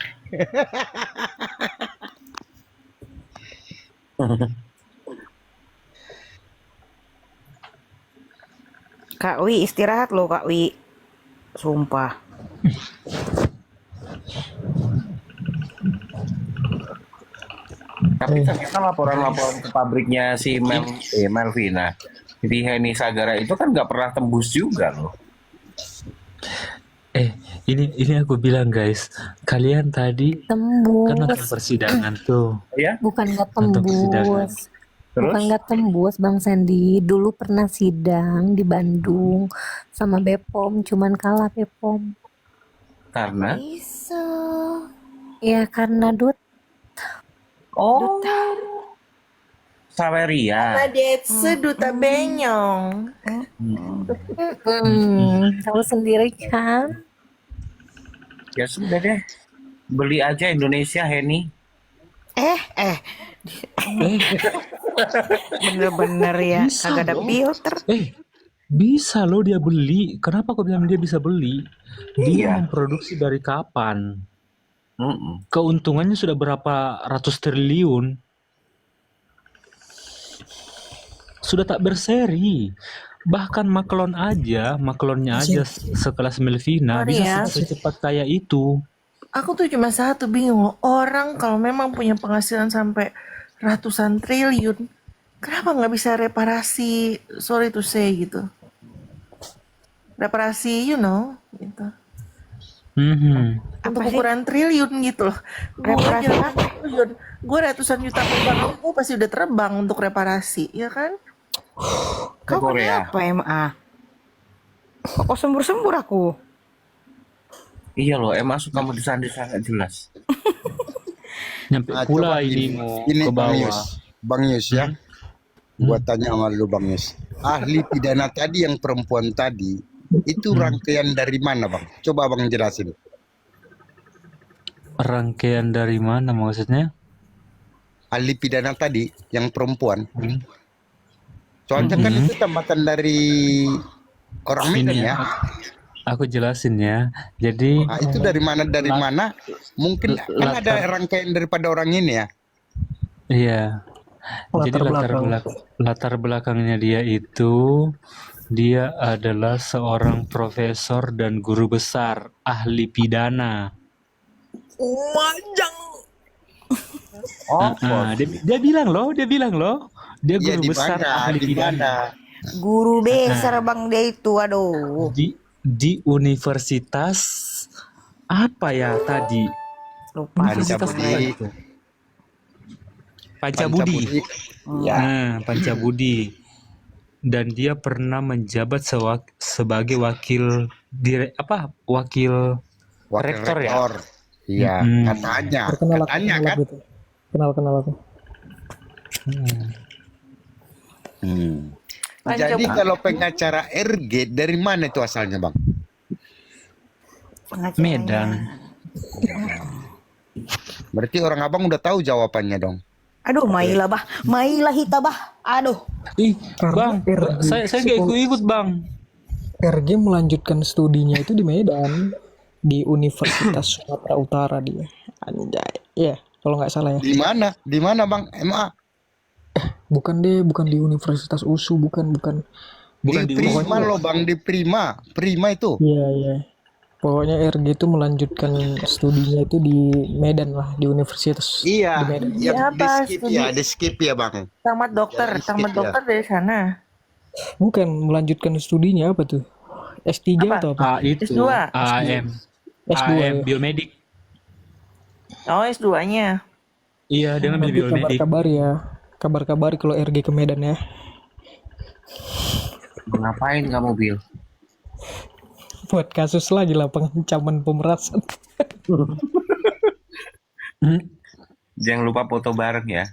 Kak Wi istirahat loh Kak Wi. Sumpah. Tapi ternyata laporan-laporan ke pabriknya si Melvina, di Henny Sagara itu kan nggak pernah tembus juga loh. Ini aku bilang guys, kalian tadi kan nonton Tembus. persidangan tuh. Ya? Bukan nggak Nonton persidangan. tembus. Terus? Bukan nggak tembus Bang Sandy. Dulu pernah sidang di Bandung sama Bepom, cuman kalah Bepom. Karena Ya karena Oh, Saweria. Nadetsu Duta Benyong. Tahu sendiri kan? Ya sudah deh. Beli aja Indonesia, Henny. Eh, bener-bener ya, Bisa kagak ada loh. filter. Bisa loh dia beli. Kenapa kau bilang dia bisa beli? Dia Iya. memproduksi dari kapan? Mm-mm. Keuntungannya sudah berapa ratus triliun. Sudah tak berseri. Bahkan maklonnya aja sekelas Melvina Sorry ya. bisa secepat kayak itu. Aku tuh cuma satu bingung loh. Orang kalau memang punya penghasilan sampai ratusan triliun, kenapa nggak bisa reparasi, sorry to say gitu. Reparasi, gitu. Mhm. Untuk Apa sih? ukuran triliun gitu loh. Gue Reparasi aja apa? triliun, gue ratusan juta terbang, gue pasti udah terbang untuk reparasi, ya kan? Ke Kau Korea. kenapa MA? Kok sembur-sembur aku? Iya loh, emang suka mendesak-desak nggak jelas. Nyampe pula coba ini mau ini ke Bang bawah. Yus. Bang Yus ya. Gua tanya sama lu Bang Yus. Ahli pidana tadi yang perempuan tadi itu rangkaian dari mana Bang? Coba Bang jelasin. Rangkaian dari mana maksudnya? Ahli pidana tadi yang perempuan. Soalnya kan itu tambatan dari orang Medan Ini ya. aku jelasin ya. Jadi Nah, itu dari mana? Mungkin kan ada rangkaian daripada orang ini ya. iya. Jadi Latar latar belakangnya dia itu dia adalah seorang profesor dan guru besar ahli pidana. Dia bilang loh, dia Iya, guru di besar mana? ahli Di pidana mana? Guru besar bang dia itu, aduh. di universitas apa ya tadi? Lupa. Universitas apa Pancabudi. itu? Pancabudi. Ya. Pancabudi. Dan dia pernah menjabat sebagai wakil rektor ya. Iya, Mm-mm. katanya kan. gitu. Kenal aku. Jadi kalau pengacara RG dari mana itu asalnya Bang? Pengacaranya. Medan. Berarti orang abang udah tahu jawabannya dong. Aduh, Mailah Hitabah. Aduh. Ih, Bang, saya nggak ikut Bang. RG melanjutkan studinya itu di Medan, di Universitas Sumatera Utara dia. Anjay. Iya, kalau nggak salah ya. Di mana Bang? MA? Bukan di Universitas USU, bukan. Di Prima loh Bang, di Prima itu. Iya. Pokoknya RG itu melanjutkan studinya itu di Medan lah, di Universitas Iya, di Medan. ya, Apa di skip ya Bang. tamat dokter, Ya, tamat skip, dokter dari sana. Bukan melanjutkan studinya apa tuh? S3 atau apa? Itu S2. AM S2 AM ya. biomedik. Oh, S2-nya. Iya, dia ngambil Nanti biomedik. kabar-kabari kalau RG ke Medan ya. Ngapain kamu, Bil? Buat kasus lagi lah, pengancaman pemerasan. Jangan lupa foto bareng ya.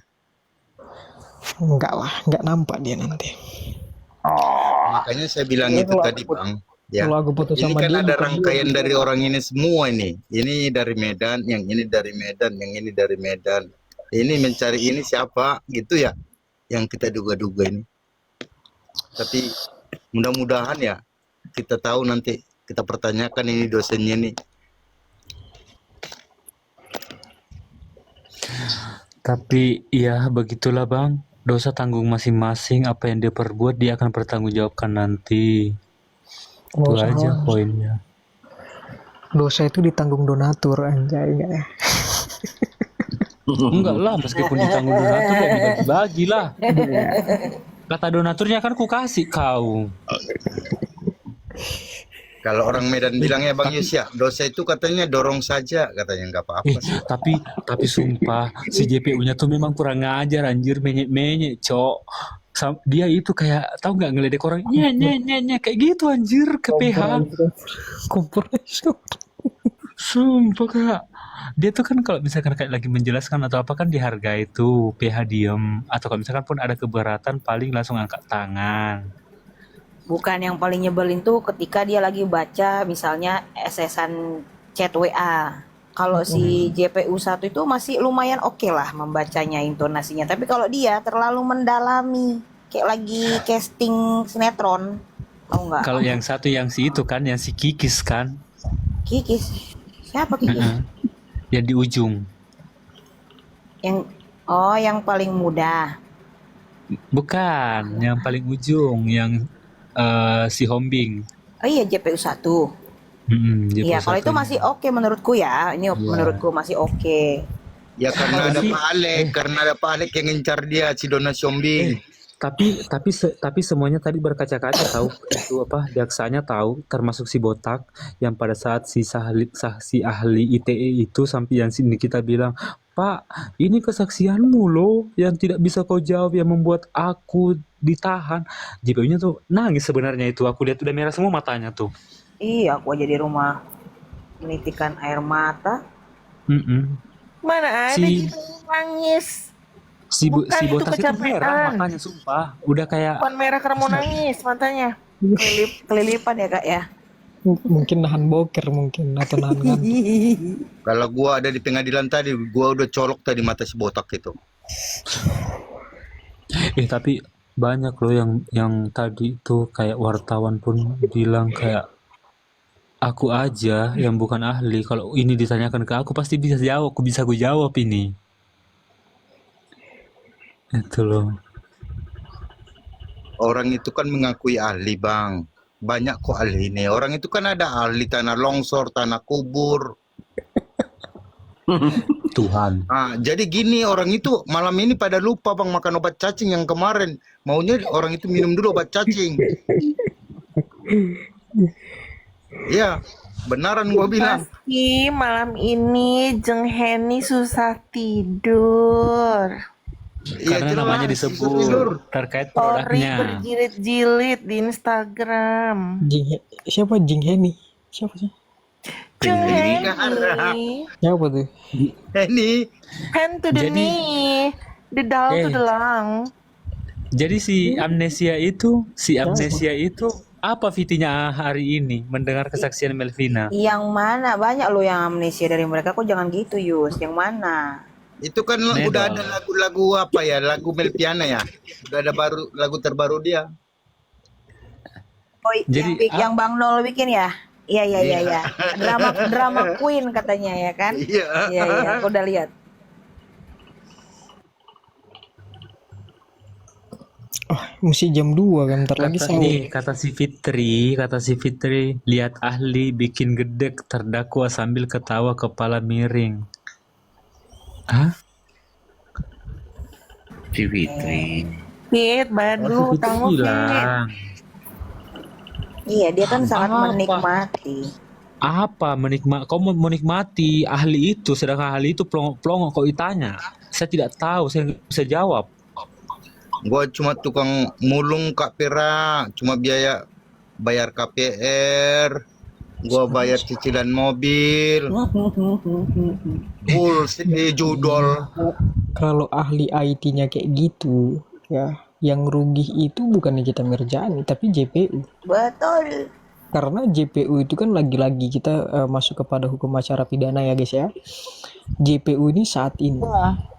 Enggak lah, enggak nampak dia nanti. Makanya saya bilang itu tadi Bang. Ya. Kalau aku foto Ini sama kan dia, ada bukan rangkaian dari orang ini semua ini. Ini dari Medan, yang ini dari Medan, yang ini dari Medan. Ini mencari ini siapa gitu ya, yang kita duga-duga ini. Tapi mudah-mudahan ya kita tahu nanti, kita pertanyakan ini dosennya nih. Tapi ya begitulah Bang. Dosa tanggung masing-masing, apa yang dia perbuat dia akan bertanggungjawabkan nanti. Itu Nggak usah aja khawatir. poinnya. Dosa itu ditanggung donatur, anjay enggak ya? Enggak lah, meskipun ditanggung donatur ya dibagi-bagi lah. Kata donaturnya kan ku kasih kau. Kalau orang Medan bilangnya Bang Yus ya, dosa itu katanya dorong saja, katanya nggak apa-apa sih. Tapi sumpah si JPU-nya tuh memang kurang ngajar anjir, menyek-menyek, Cok. Dia itu kayak tahu nggak ngeledek orang, nya kayak gitu anjir ke PH. Kompor. Sumpah Kak. Dia tuh kan kalau misalkan kayak lagi menjelaskan atau apa kan dihargai tuh, PH diem. Atau kalau misalkan pun ada keberatan paling langsung angkat tangan. Bukan, yang paling nyebelin tuh ketika dia lagi baca misalnya SS-an chat WA. Kalau si JPU 1 itu masih lumayan oke lah membacanya, intonasinya. Tapi kalau dia terlalu mendalami, kayak lagi casting sinetron, tahu nggak? Kalau yang satu yang si itu kan, yang si Kikis kan, Kikis, siapa Kikis? Heeh. Yang di ujung. Yang paling muda. Bukan, yang paling ujung, yang si Hombing. Oh iya, JPU 1. Iya, kalau itu masih oke menurutku ya. Ini menurutku masih oke. Ya karena ada Pak Alek, yang ngincar dia si Dona Siombing. Tapi semuanya tadi berkaca-kaca tahu, itu apa, jaksanya tahu, termasuk si botak yang pada saat si ahli ITE itu sampai yang sini kita bilang, Pak, ini kesaksianmu loh yang tidak bisa kau jawab yang membuat aku ditahan. JPU-nya tuh nangis sebenarnya itu, aku lihat udah merah semua matanya tuh. Iya, aku aja di rumah menitikan air mata. Mana ada Si gitu nangis. si Bukan, itu botak itu merah kecapean. matanya, sumpah. Udah kayak Bukan merah karena mau nangis matanya. Kelilipan ya kak ya. Mungkin nahan boker mungkin atau nahan ngantuk. Kalau gua ada di pengadilan tadi, gua udah colok tadi mata si botak itu. tapi banyak loh yang tadi tuh kayak wartawan pun bilang kayak aku aja yang bukan ahli, kalau ini ditanyakan ke aku pasti bisa jawab, aku jawab ini. Itu loh. Orang itu kan mengakui ahli, Bang. Banyak kok ahli ini. Orang itu kan ada ahli tanah longsor, tanah kubur. Tuhan. Nah, jadi gini, orang itu malam ini pada lupa Bang makan obat cacing yang kemarin. Maunya orang itu minum dulu obat cacing. Iya, benaran gua bilang. Pasti malam ini Jeng Henny susah tidur. Karena namanya disebut terkait Story produknya. berjilid-jilid di Instagram. Siapa Jing Henny? Siapa sih? Jeng Henny. Henny. Siapa tuh? Henny. Hand to the Jadi- knee, the down to the lung. Jadi si amnesia itu apa fitinya hari ini mendengar kesaksian Melvina? Yang mana? Banyak loh yang amnesia dari mereka. Kok jangan gitu Yus. Yang mana? Itu kan udah ada lagu-lagu apa ya? Lagu Melviana ya. Udah ada lagu terbaru dia. Oh, Jadi, yang Bang Nol bikin ya? Iya. Drama Queen katanya ya kan? Iya. Aku udah lihat. Oh, mesti jam 2 kan, ntar lagi sahur. Kata si Fitri, lihat ahli bikin gedek terdakwa sambil ketawa kepala miring. Hah? Si Fitri. Fit, baru Fitri tamu Fit. bilang. Iya, dia kan sangat Apa? menikmati. Apa kau mau menikmati ahli itu, sedangkan ahli itu pelongo kau ditanya. Saya tidak tahu, saya nggak bisa jawab. Gua cuma tukang mulung Kak Pera, cuma bayar KPR, gua bayar cicilan mobil, bullshit judol. Kalau ahli IT-nya kayak gitu, ya, yang rugi itu bukannya kita Mirjani, tapi JPU. Betul. Karena JPU itu kan lagi-lagi kita masuk kepada hukum acara pidana ya guys ya. JPU ini saat ini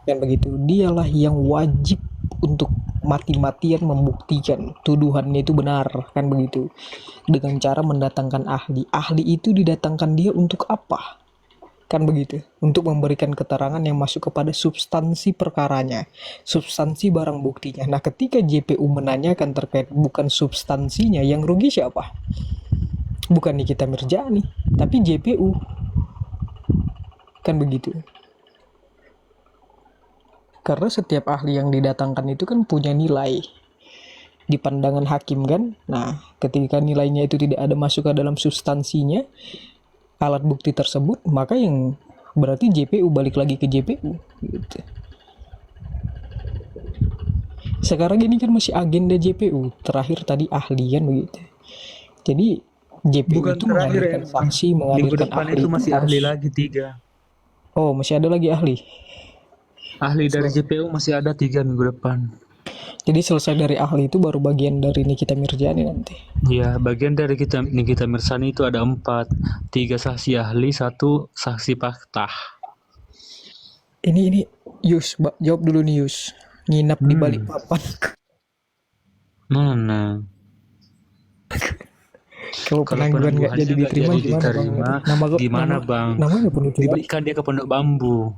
kan begitu, dialah yang wajib untuk mati-matian membuktikan tuduhannya itu benar kan begitu, dengan cara mendatangkan ahli. Ahli itu didatangkan dia untuk apa? Kan begitu, untuk memberikan keterangan yang masuk kepada substansi perkaranya, substansi barang buktinya. Nah, ketika JPU menanyakan terkait bukan substansinya, yang rugi siapa? Bukan Nikita Mirjani, tapi JPU. Kan begitu. Karena setiap ahli yang didatangkan itu kan punya nilai di pandangan hakim kan. Nah, ketika nilainya itu tidak ada masuk ke dalam substansinya, alat bukti tersebut, maka yang berarti JPU balik lagi ke JPU gitu. Sekarang ini kan masih agenda JPU, terakhir tadi ahli kan begitu. Jadi JPU Bukan itu terakhir menghadirkan saksi, Minggu menghadirkan depan ahli itu masih ahli harus- lagi 3. Oh, masih ada lagi ahli. Ahli dari JPU masih ada 3 minggu depan. Jadi selesai dari ahli itu baru bagian dari Nikita Mirzani nanti. Ya, bagian dari Nikita Mirzani itu ada 4, 3 saksi ahli, 1 saksi fakta. Ini Yus, jawab dulu nih Yus. Nginap di balik papan. Mana? Kalau penangguhan nggak jadi diterima gimana bang? Namanya pun itu. Diberikan dia ke Pondok Bambu.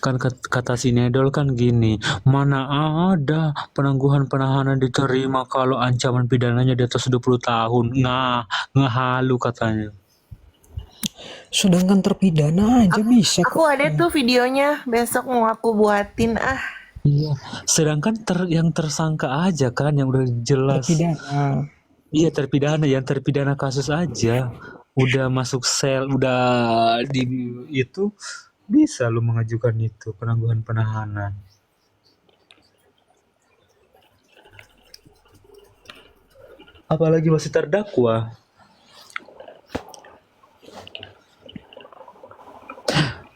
Kan kata si Nedol kan gini, mana ada penangguhan penahanan diterima kalau ancaman pidananya di atas 20 tahun. Ngehalu katanya. Sedangkan terpidana aja bisa Aku ada tuh videonya, besok mau aku buatin Iya, sedangkan yang tersangka aja kan yang udah jelas. Terpidana. Iya, yang terpidana kasus aja. Udah masuk sel, udah di itu bisa lu mengajukan itu penangguhan penahanan. Apalagi masih terdakwa.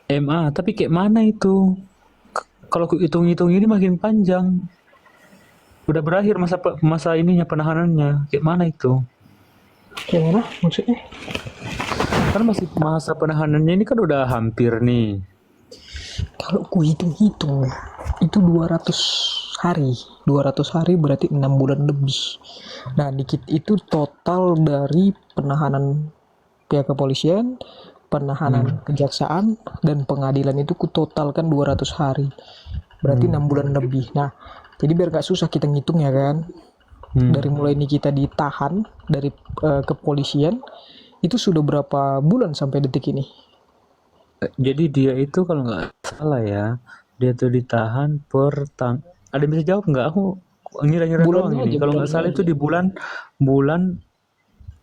MA, tapi kayak mana itu? Kalau hitung-hitung ini makin panjang. Udah berakhir masa ininya penahanannya. Kayak mana itu? Kayak mana maksudnya? Kan masih masa penahanannya ini kan udah hampir nih. Kalau ku hitung-hitung itu 200 hari. 200 hari berarti 6 bulan lebih. Nah, dikit itu total dari penahanan pihak kepolisian, penahanan kejaksaan, dan pengadilan itu ku totalkan 200 hari. Berarti 6 bulan lebih. Nah, jadi biar gak susah kita ngitung ya kan. Dari mulai ini kita ditahan dari kepolisian, itu sudah berapa bulan sampai detik ini? Jadi dia itu kalau nggak salah ya, dia tuh ditahan ada yang bisa jawab nggak? Aku ngira-ngira doang ini. Kalau nggak salah itu di bulan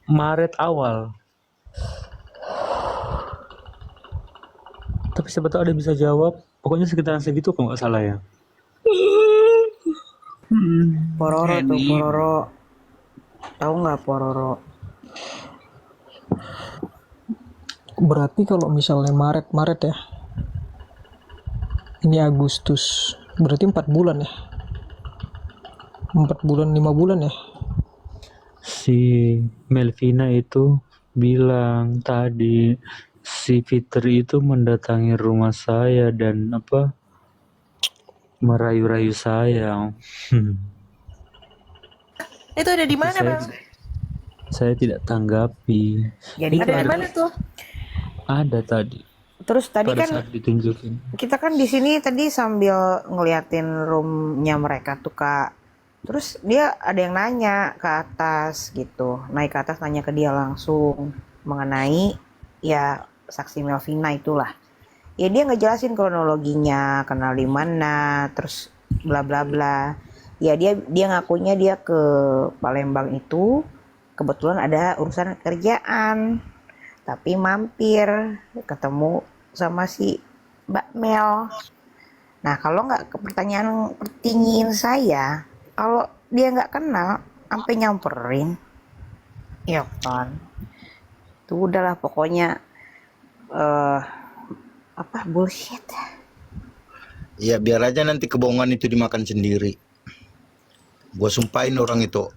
Maret awal. Tapi siapa tahu ada yang bisa jawab. Pokoknya sekitaran segitu kalau nggak salah ya. Pororo tuh, Pororo. Tahu nggak Pororo? Berarti kalau misalnya Maret ya. Ini Agustus. Berarti 4 bulan ya. 4 bulan, 5 bulan ya. Si Melvina itu bilang tadi si Fitri itu mendatangi rumah saya dan merayu-rayu saya. Itu ada di mana, Bang? Saya tidak tanggapi. Jadi Ada di mana tuh? Ada tadi. Terus tadi Pada kan saat ditunjukin. kita kan di sini tadi sambil ngeliatin roomnya mereka tuh Kak. Terus dia ada yang nanya ke atas gitu, naik ke atas nanya ke dia langsung mengenai ya saksi Melvina itulah. Ya dia ngejelasin kronologinya, kenal di mana, terus bla bla bla. Ya dia ngakunya dia ke Palembang itu kebetulan ada urusan kerjaan. Tapi mampir ketemu sama si Mbak Mel. Nah kalau nggak pertanyaan pertingin saya, kalau dia nggak kenal sampai nyamperin, ya kan? Itu udahlah pokoknya bullshit. Iya, biar aja nanti kebohongan itu dimakan sendiri. Gua sumpahin orang itu.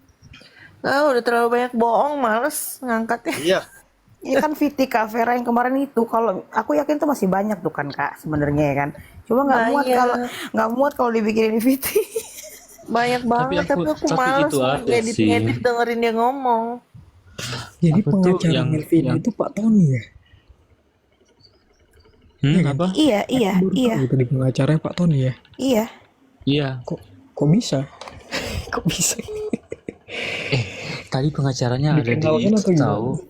Udah terlalu banyak bohong, males ngangkatnya. Iya. Ini kan Viti Kak Vera yang kemarin itu, kalau aku yakin tuh masih banyak tuh kan Kak sebenarnya ya kan. Cuma nggak muat kalau dibikinin Viti. Banyak banget, tapi aku males ngedit dengerin dia ngomong. Jadi pengacara Melvina itu Pak Tony ya? Apa? Iya. Tadi pengacaranya Pak Tony ya? Iya. Kok bisa? Kok bisa? Tadi pengacaranya ada di itu tahu.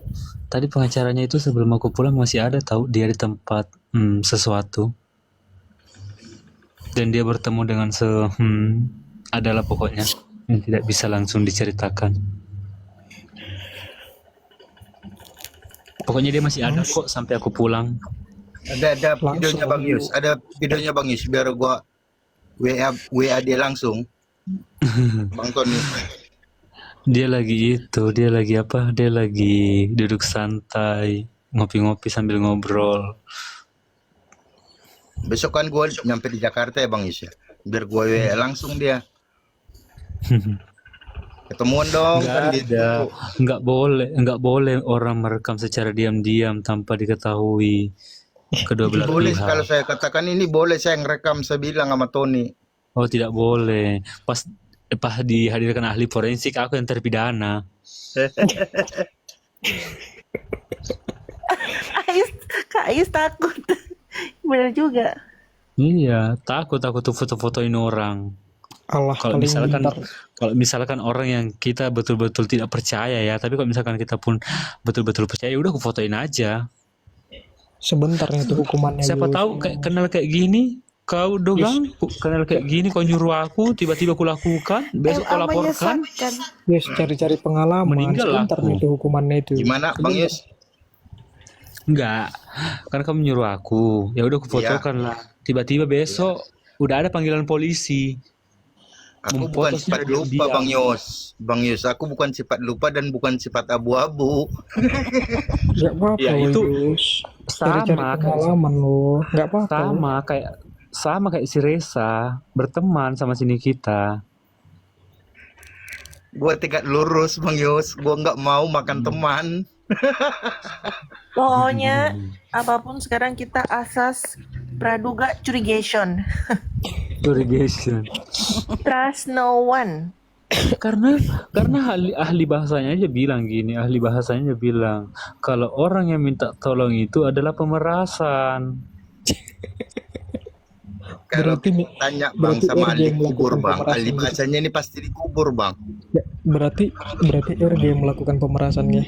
Tadi pengacaranya itu sebelum aku pulang masih ada tahu dia di tempat sesuatu. Dan dia bertemu dengan adalah pokoknya yang tidak bisa langsung diceritakan. Pokoknya dia masih ada kok sampai aku pulang. Ada videonya Bang Yus, biar gua WA dia langsung. Bang Tony. Dia lagi apa? Dia lagi duduk santai, ngopi-ngopi sambil ngobrol. Besok kan gue nyampe di Jakarta ya Bang Yus ya. Biar gue WA langsung dia. Ketemuan dong kan gitu. Nggak boleh orang merekam secara diam-diam tanpa diketahui kedua Ini belah boleh pihak. kalau saya katakan ini boleh saya ngerekam, saya bilang sama Tony. Oh, tidak boleh. Pas dihadirkan ahli forensik, aku yang terpidana. Kak Ayus takut. Bener juga. Iya, takut tuh foto-fotoin orang. Allah Kalau paling misalkan pintar. kalau misalkan orang yang kita betul-betul tidak percaya ya, tapi kalau misalkan kita pun betul-betul percaya, udah aku fotoin aja. Sebentar itu hukumannya. Siapa Yus. tahu kenal kayak gini, kau dogang, kenal kayak gini, kau nyuruh aku, tiba-tiba aku lakukan, besok kau laporkan, Menyesatkan. Yes, cari-cari pengalaman. meninggal Sebentar aku. itu hukumannya itu. Gimana Bang Yus? Enggak, kan kamu nyuruh aku, ya udah aku Iya. fotokan lah. Tiba-tiba besok udah ada panggilan polisi. Aku bukan Memfoto sifat secara lupa diam-diam. Bang Yus. Bang Yus, aku bukan sifat lupa dan bukan sifat abu-abu. Gak apa-apa Ya, loh, itu Yus. Cari-cari sama kayak pengalaman loh. Gak apa-apa loh. sama kayak si Reza berteman sama sini kita. Gua tegak lurus Bang Yus. Gua nggak mau makan teman. Pokoknya apapun sekarang kita asas praduga curigation. Irrigation. Trust no one. Karena ahli bahasanya aja bilang gini, kalau orang yang minta tolong itu adalah pemerasan. Kalau Berarti tanya Bang sama RG ahli yang kubur melakukan Bang, ahli pemerasan gitu. bahasanya ini pasti dikubur Bang. Ya, berarti RG yang melakukan pemerasannya.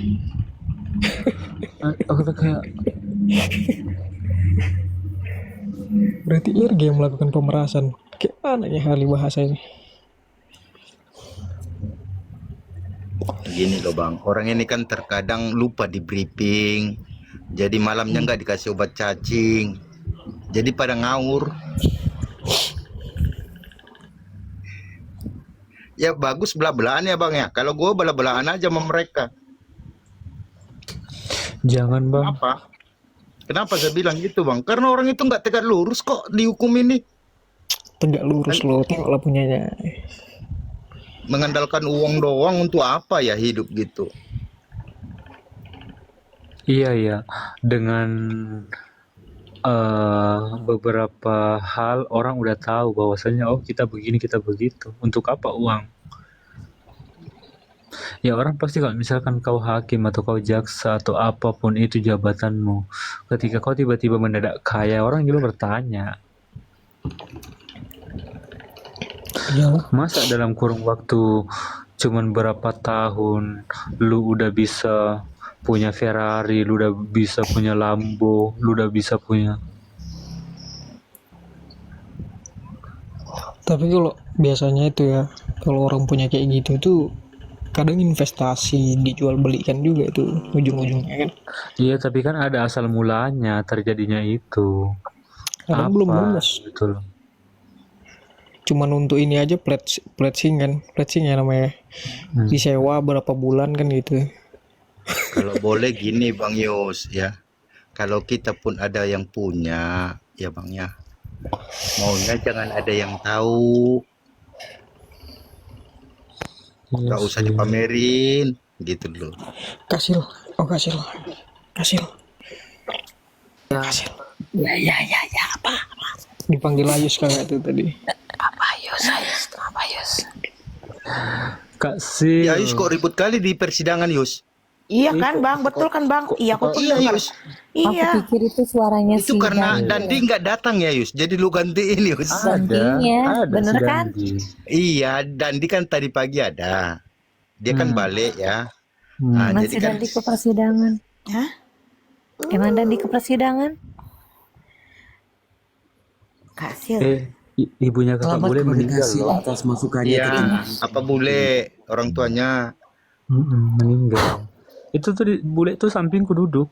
Aku tuh kayak Berarti RG yang melakukan pemerasan. Gimana ya ahli bahasanya? Gini loh Bang, orang ini kan terkadang lupa di briefing. Jadi malamnya nggak dikasih obat cacing. Jadi pada ngawur. Ya bagus belah-belahan ya Bang ya. Kalau gue belah-belahan aja sama mereka. jangan bang. Kenapa? Kenapa saya bilang gitu Bang? Karena orang itu nggak tegak lurus kok dihukum ini. Tegak lurus loh, tengoklah punyanya. Mengandalkan uang doang untuk apa ya hidup gitu. Iya, dengan beberapa hal orang udah tahu bahwasanya oh kita begini kita begitu. Untuk apa uang? Ya orang pasti kalau misalkan kau hakim atau kau jaksa atau apapun itu jabatanmu, ketika kau tiba-tiba mendadak kaya, orang juga bertanya, Iyalah. masa dalam kurung waktu cuman berapa tahun lu udah bisa punya Ferrari, lu udah bisa punya Lambo, lu udah bisa punya. Tapi kalau biasanya itu ya, kalau orang punya kayak gitu tuh kadang investasi dijual belikan juga itu ujung-ujungnya kan. Iya, tapi kan ada asal mulanya terjadinya itu. Kadang belum Apa lunas. gitu loh. Cuman untuk ini aja pledging kan, pledging ya namanya. Disewa berapa bulan kan gitu. Kalau boleh gini Bang Yus ya. Kalau kita pun ada yang punya ya Bang ya. Maunya jangan ada yang tahu. Iya Gak usah sih. dipamerin gitu loh. Kasil, oh kasil. Ya, apa? Dipanggil Ayus kagak tuh tadi. Kak Sil. Ya Yus kok ribut kali di persidangan Yus. Iya kan bang, betul kan bang? Iya aku Iya pernah. Yus. Iya. Aku pikir itu suaranya Itu si karena Dandi. Dandi nggak datang ya Yus. Jadi lu gantiin Yus. Gantinya, bener si kan? Dandi. Iya, Dandi kan tadi pagi ada. Dia kan balik ya. Nah, Emang jadi si kan Dandi ke persidangan? Hah? Emang Dandi ke persidangan? Kasil. Ibunya kakak Selamat bule meninggal komunikasi loh. atas masukannya iya, tadi. apa bule orang tuanya. Meninggal. Itu tuh bule tuh sampingku duduk.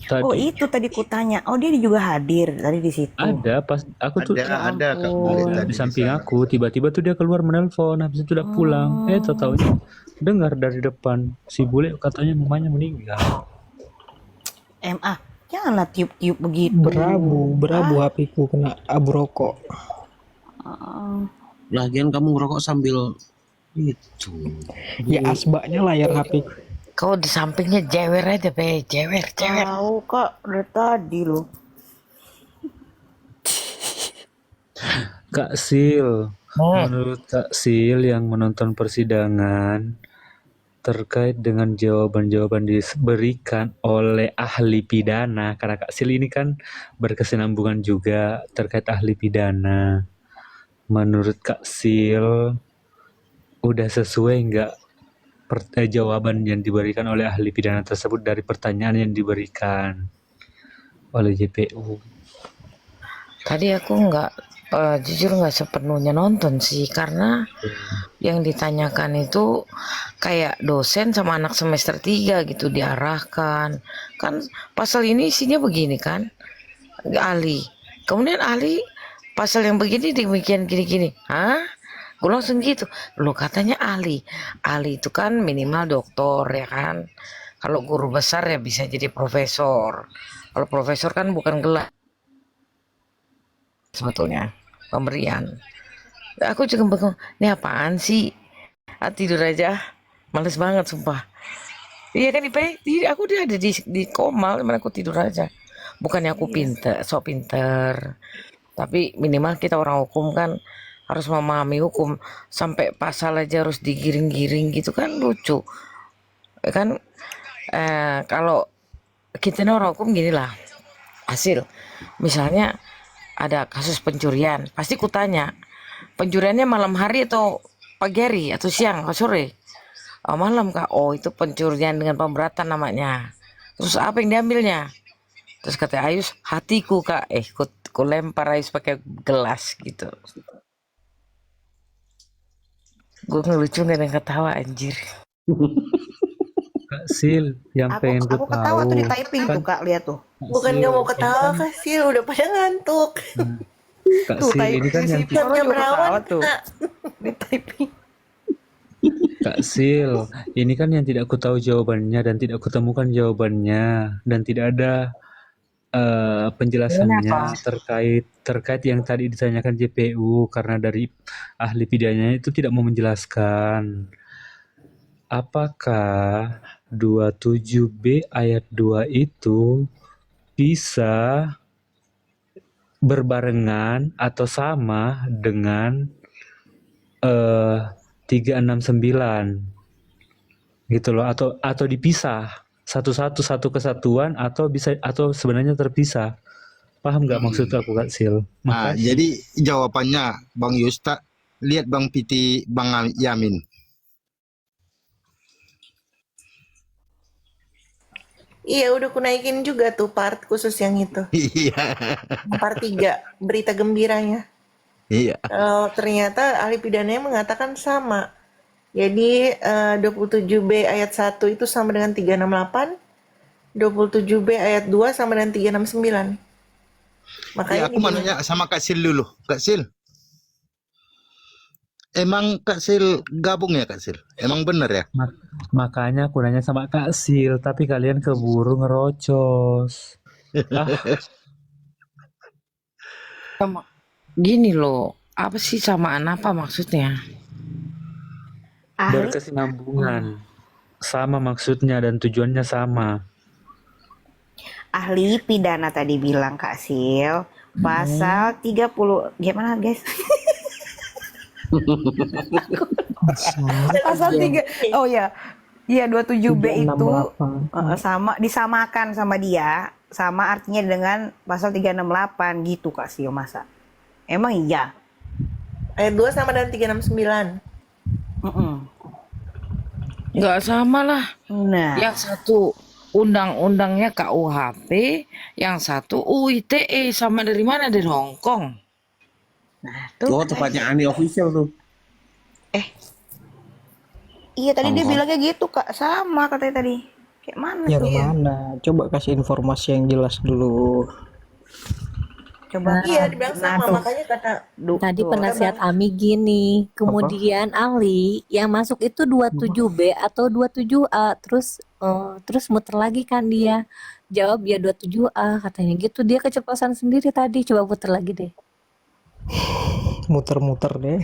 Oh Tadi itu tadi kutanya. Oh dia juga hadir tadi di situ. ada pas aku tuh Ya Ada Kak Mari ampun. tadi di di samping sana. aku, tiba-tiba tuh dia keluar menelpon, habis itu udah pulang. Tahu-taunya dengar dari depan si bule katanya mamanya meninggal. MA, janganlah tiup-tiup begitu. Berabu HP-ku kena abu rokok. Lagian kamu ngerokok sambil itu. Ya asbaknya layar HP. Kau di sampingnya jewer aja, Be. Jewer. Tahu kak dari tadi loh. Kak Sil, menurut Kak Sil yang menonton persidangan terkait dengan jawaban-jawaban diberikan oleh ahli pidana, karena Kak Sil ini kan berkesinambungan juga terkait ahli pidana. Menurut Kak Sil, udah sesuai nggak jawaban yang diberikan oleh ahli pidana tersebut dari pertanyaan yang diberikan oleh JPU? Tadi aku jujur nggak sepenuhnya nonton sih, karena yang ditanyakan itu kayak dosen sama anak semester 3 gitu diarahkan. Kan pasal ini isinya begini kan, ahli. Kemudian ahli pasal yang begini demikian gini-gini. Hah? Gue langsung gitu. Lo katanya ahli. Ahli itu kan minimal doktor ya kan. Kalau guru besar ya bisa jadi profesor. Kalau profesor kan bukan gelar sebetulnya pemberian. Aku juga bingung, ini apaan sih? Tidur aja, males banget sumpah. Iya kan Ipe? Aku dia ada di Komal, mana aku tidur aja. Bukannya aku pinter, sok pinter. Tapi minimal kita orang hukum kan harus memahami hukum. Sampai pasal aja harus digiring-giring gitu kan lucu. Kan kalau kita ini orang hukum gini lah. Hasil, misalnya ada kasus pencurian, pasti kutanya, pencuriannya malam hari atau pagi hari atau siang atau sore? Oh, malam kak. Oh itu pencurian dengan pemberatan namanya. Terus apa yang diambilnya? Terus kata Ayus, hatiku kak. Ku lempar Ayus pakai gelas gitu. Gue ngelucu gak ada yang ketawa anjir. Kak Sil, yang pengen gue Aku ketawa tuh di tahu typing kan tuh kak, lihat tuh. Bukan gak mau ketawa kasih, udah pada ngantuk. Kak Tuh Sil ini kan typing yang si Poro Jam juga perawan ketawa tuh Kak. di typing. Kak Sil, ini kan yang tidak aku tahu jawabannya dan tidak aku temukan jawabannya dan tidak ada penjelasannya terkait yang tadi ditanyakan JPU, karena dari ahli pidananya itu tidak mau menjelaskan. Apakah 27B ayat 2 itu bisa berbarengan atau sama dengan 369 gitu loh, atau dipisah satu kesatuan, atau sebenarnya terpisah. Paham nggak maksud aku Kak Sil? Nah, Makasih. jadi jawabannya Bang Yusta, lihat Bang Piti, Bang Yamin. Iya udah ku naikin juga tuh part khusus yang itu. Iya. Part 3, berita gembiranya. Iya. Kalau ternyata ahli pidananya mengatakan sama. Jadi 27B ayat 1 itu sama dengan 368, 27B ayat 2 sama dengan 369. Makanya Ya, aku mau nanya sama Kak Sil dulu. Kak Sil, emang Kak Sil gabung ya Kak Sil? Emang bener ya? Makanya aku nanya sama Kak Sil, tapi kalian keburu ngerocos. Gini loh, apa sih samaan apa maksudnya? Berkesinambungan. Sama maksudnya dan tujuannya sama. Ahli pidana tadi bilang Kak Sil, pasal 30, gimana guys? Pasal 3, oh ya, iya 27B itu disamakan sama dia, sama artinya dengan pasal 368 gitu Kak Sil, masa? Emang iya? ayat 2 sama dengan 369. Nggak sama lah. Nah, Yang satu undang-undangnya KUHP, yang satu UITE. Sama dari mana? Dari Hong Kong. nah tuh. Tepatnya Ani official tuh. Iya tadi dia Hong Kong. bilangnya gitu Kak, sama katanya tadi. Kayak mana Yang tuh? mana? Coba kasih informasi yang jelas dulu. Coba Iya, dibilang nah sama. tuh. Makanya kata Tadi Tuh. penasihat Ami gini, Apa? kemudian Ali yang masuk itu 27B atau 27A, terus muter lagi kan dia. Jawab ya 27A katanya gitu. Dia keceplosan sendiri tadi. Coba puter lagi deh. Muter-muter deh.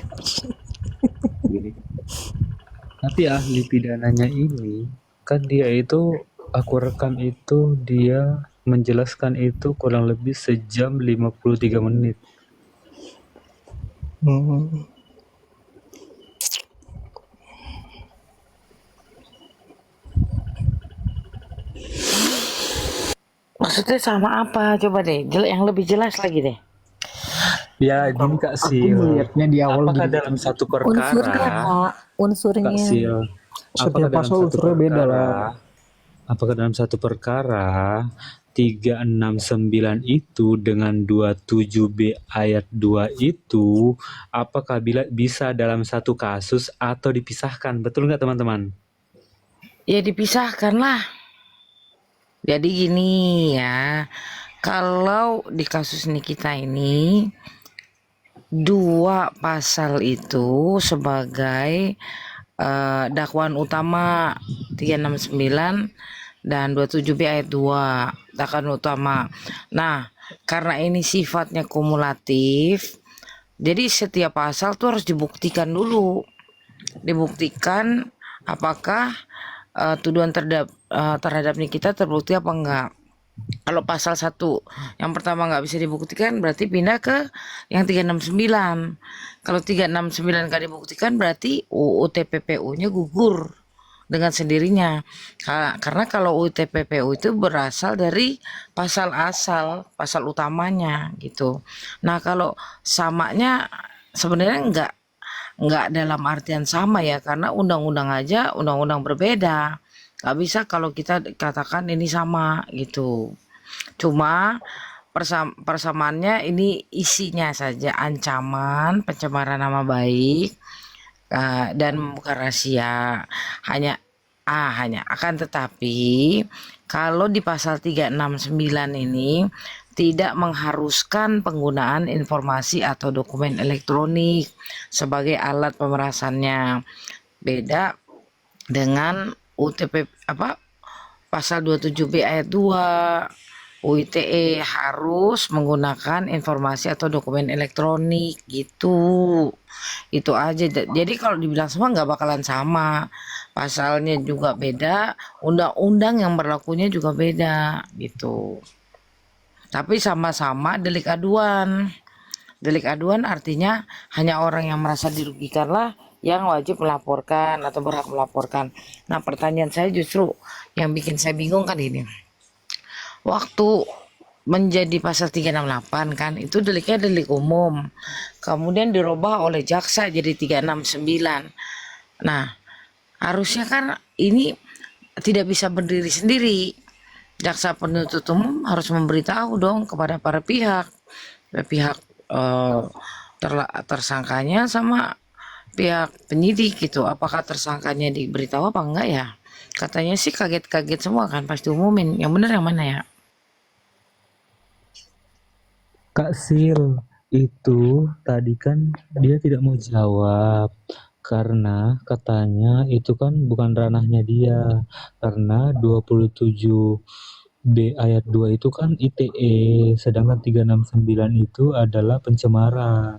Tapi ahli pidananya ini kan dia itu, aku rekam itu dia menjelaskan itu kurang lebih sejam 53 menit. Hmm. Maksudnya sama apa? Coba deh, yang lebih jelas lagi deh. Ya gini Kak Aku Sil, melihatnya di awal apakah gini. dalam satu Unsurnya perkara, Kak, Kak unsurnya. Sil, apakah Setiap dalam pasal satu unsurnya beda lah. perkara, apakah dalam satu perkara 369 itu dengan 27B ayat 2 itu, apakah bisa dalam satu kasus atau dipisahkan? Betul nggak teman-teman? Ya dipisahkan lah. Jadi gini ya, kalau di kasus Nikita ini 2 pasal itu sebagai dakwaan utama 369 dan 27B ayat 2 dakwaan utama. Nah, karena ini sifatnya kumulatif, jadi setiap pasal tuh harus dibuktikan dulu. Dibuktikan apakah tuduhan terhadap Nikita terbukti apa enggak. Kalau pasal 1 yang pertama nggak bisa dibuktikan, berarti pindah ke yang 369. Kalau 369 nggak dibuktikan, berarti UU TPPU-nya gugur dengan sendirinya. Karena kalau UU TPPU itu berasal dari pasal asal, pasal utamanya gitu. Nah, kalau samanya sebenarnya nggak dalam artian sama ya, karena undang-undang aja undang-undang berbeda. Nggak bisa kalau kita katakan ini sama gitu. Cuma persamaannya ini isinya saja ancaman pencemaran nama baik dan membuka rahasia. Hanya akan tetapi kalau di pasal 369 ini tidak mengharuskan penggunaan informasi atau dokumen elektronik sebagai alat pemerasannya. Beda dengan UTP pasal 27B ayat 2 UITE harus menggunakan informasi atau dokumen elektronik gitu. Itu aja. Jadi kalau dibilang semua nggak bakalan sama. Pasalnya juga beda, undang-undang yang berlakunya juga beda gitu. Tapi sama-sama delik aduan. Delik aduan artinya hanya orang yang merasa dirugikanlah yang wajib melaporkan atau berhak melaporkan. Nah, pertanyaan saya justru yang bikin saya bingung kan ini. Waktu menjadi pasal 368 kan itu deliknya delik umum. Kemudian dirubah oleh jaksa jadi 369. Nah, harusnya kan ini tidak bisa berdiri sendiri. Jaksa penuntut umum harus memberitahu dong kepada para pihak tersangkanya sama pihak penyidik gitu, apakah tersangkanya diberitahu apa enggak ya. Katanya sih kaget-kaget semua kan pas diumumin. Yang benar yang mana ya? Kak Sil, itu tadi kan dia tidak mau jawab karena katanya itu kan bukan ranahnya dia, karena 27B ayat 2 itu kan ITE, sedangkan 369 itu adalah pencemaran.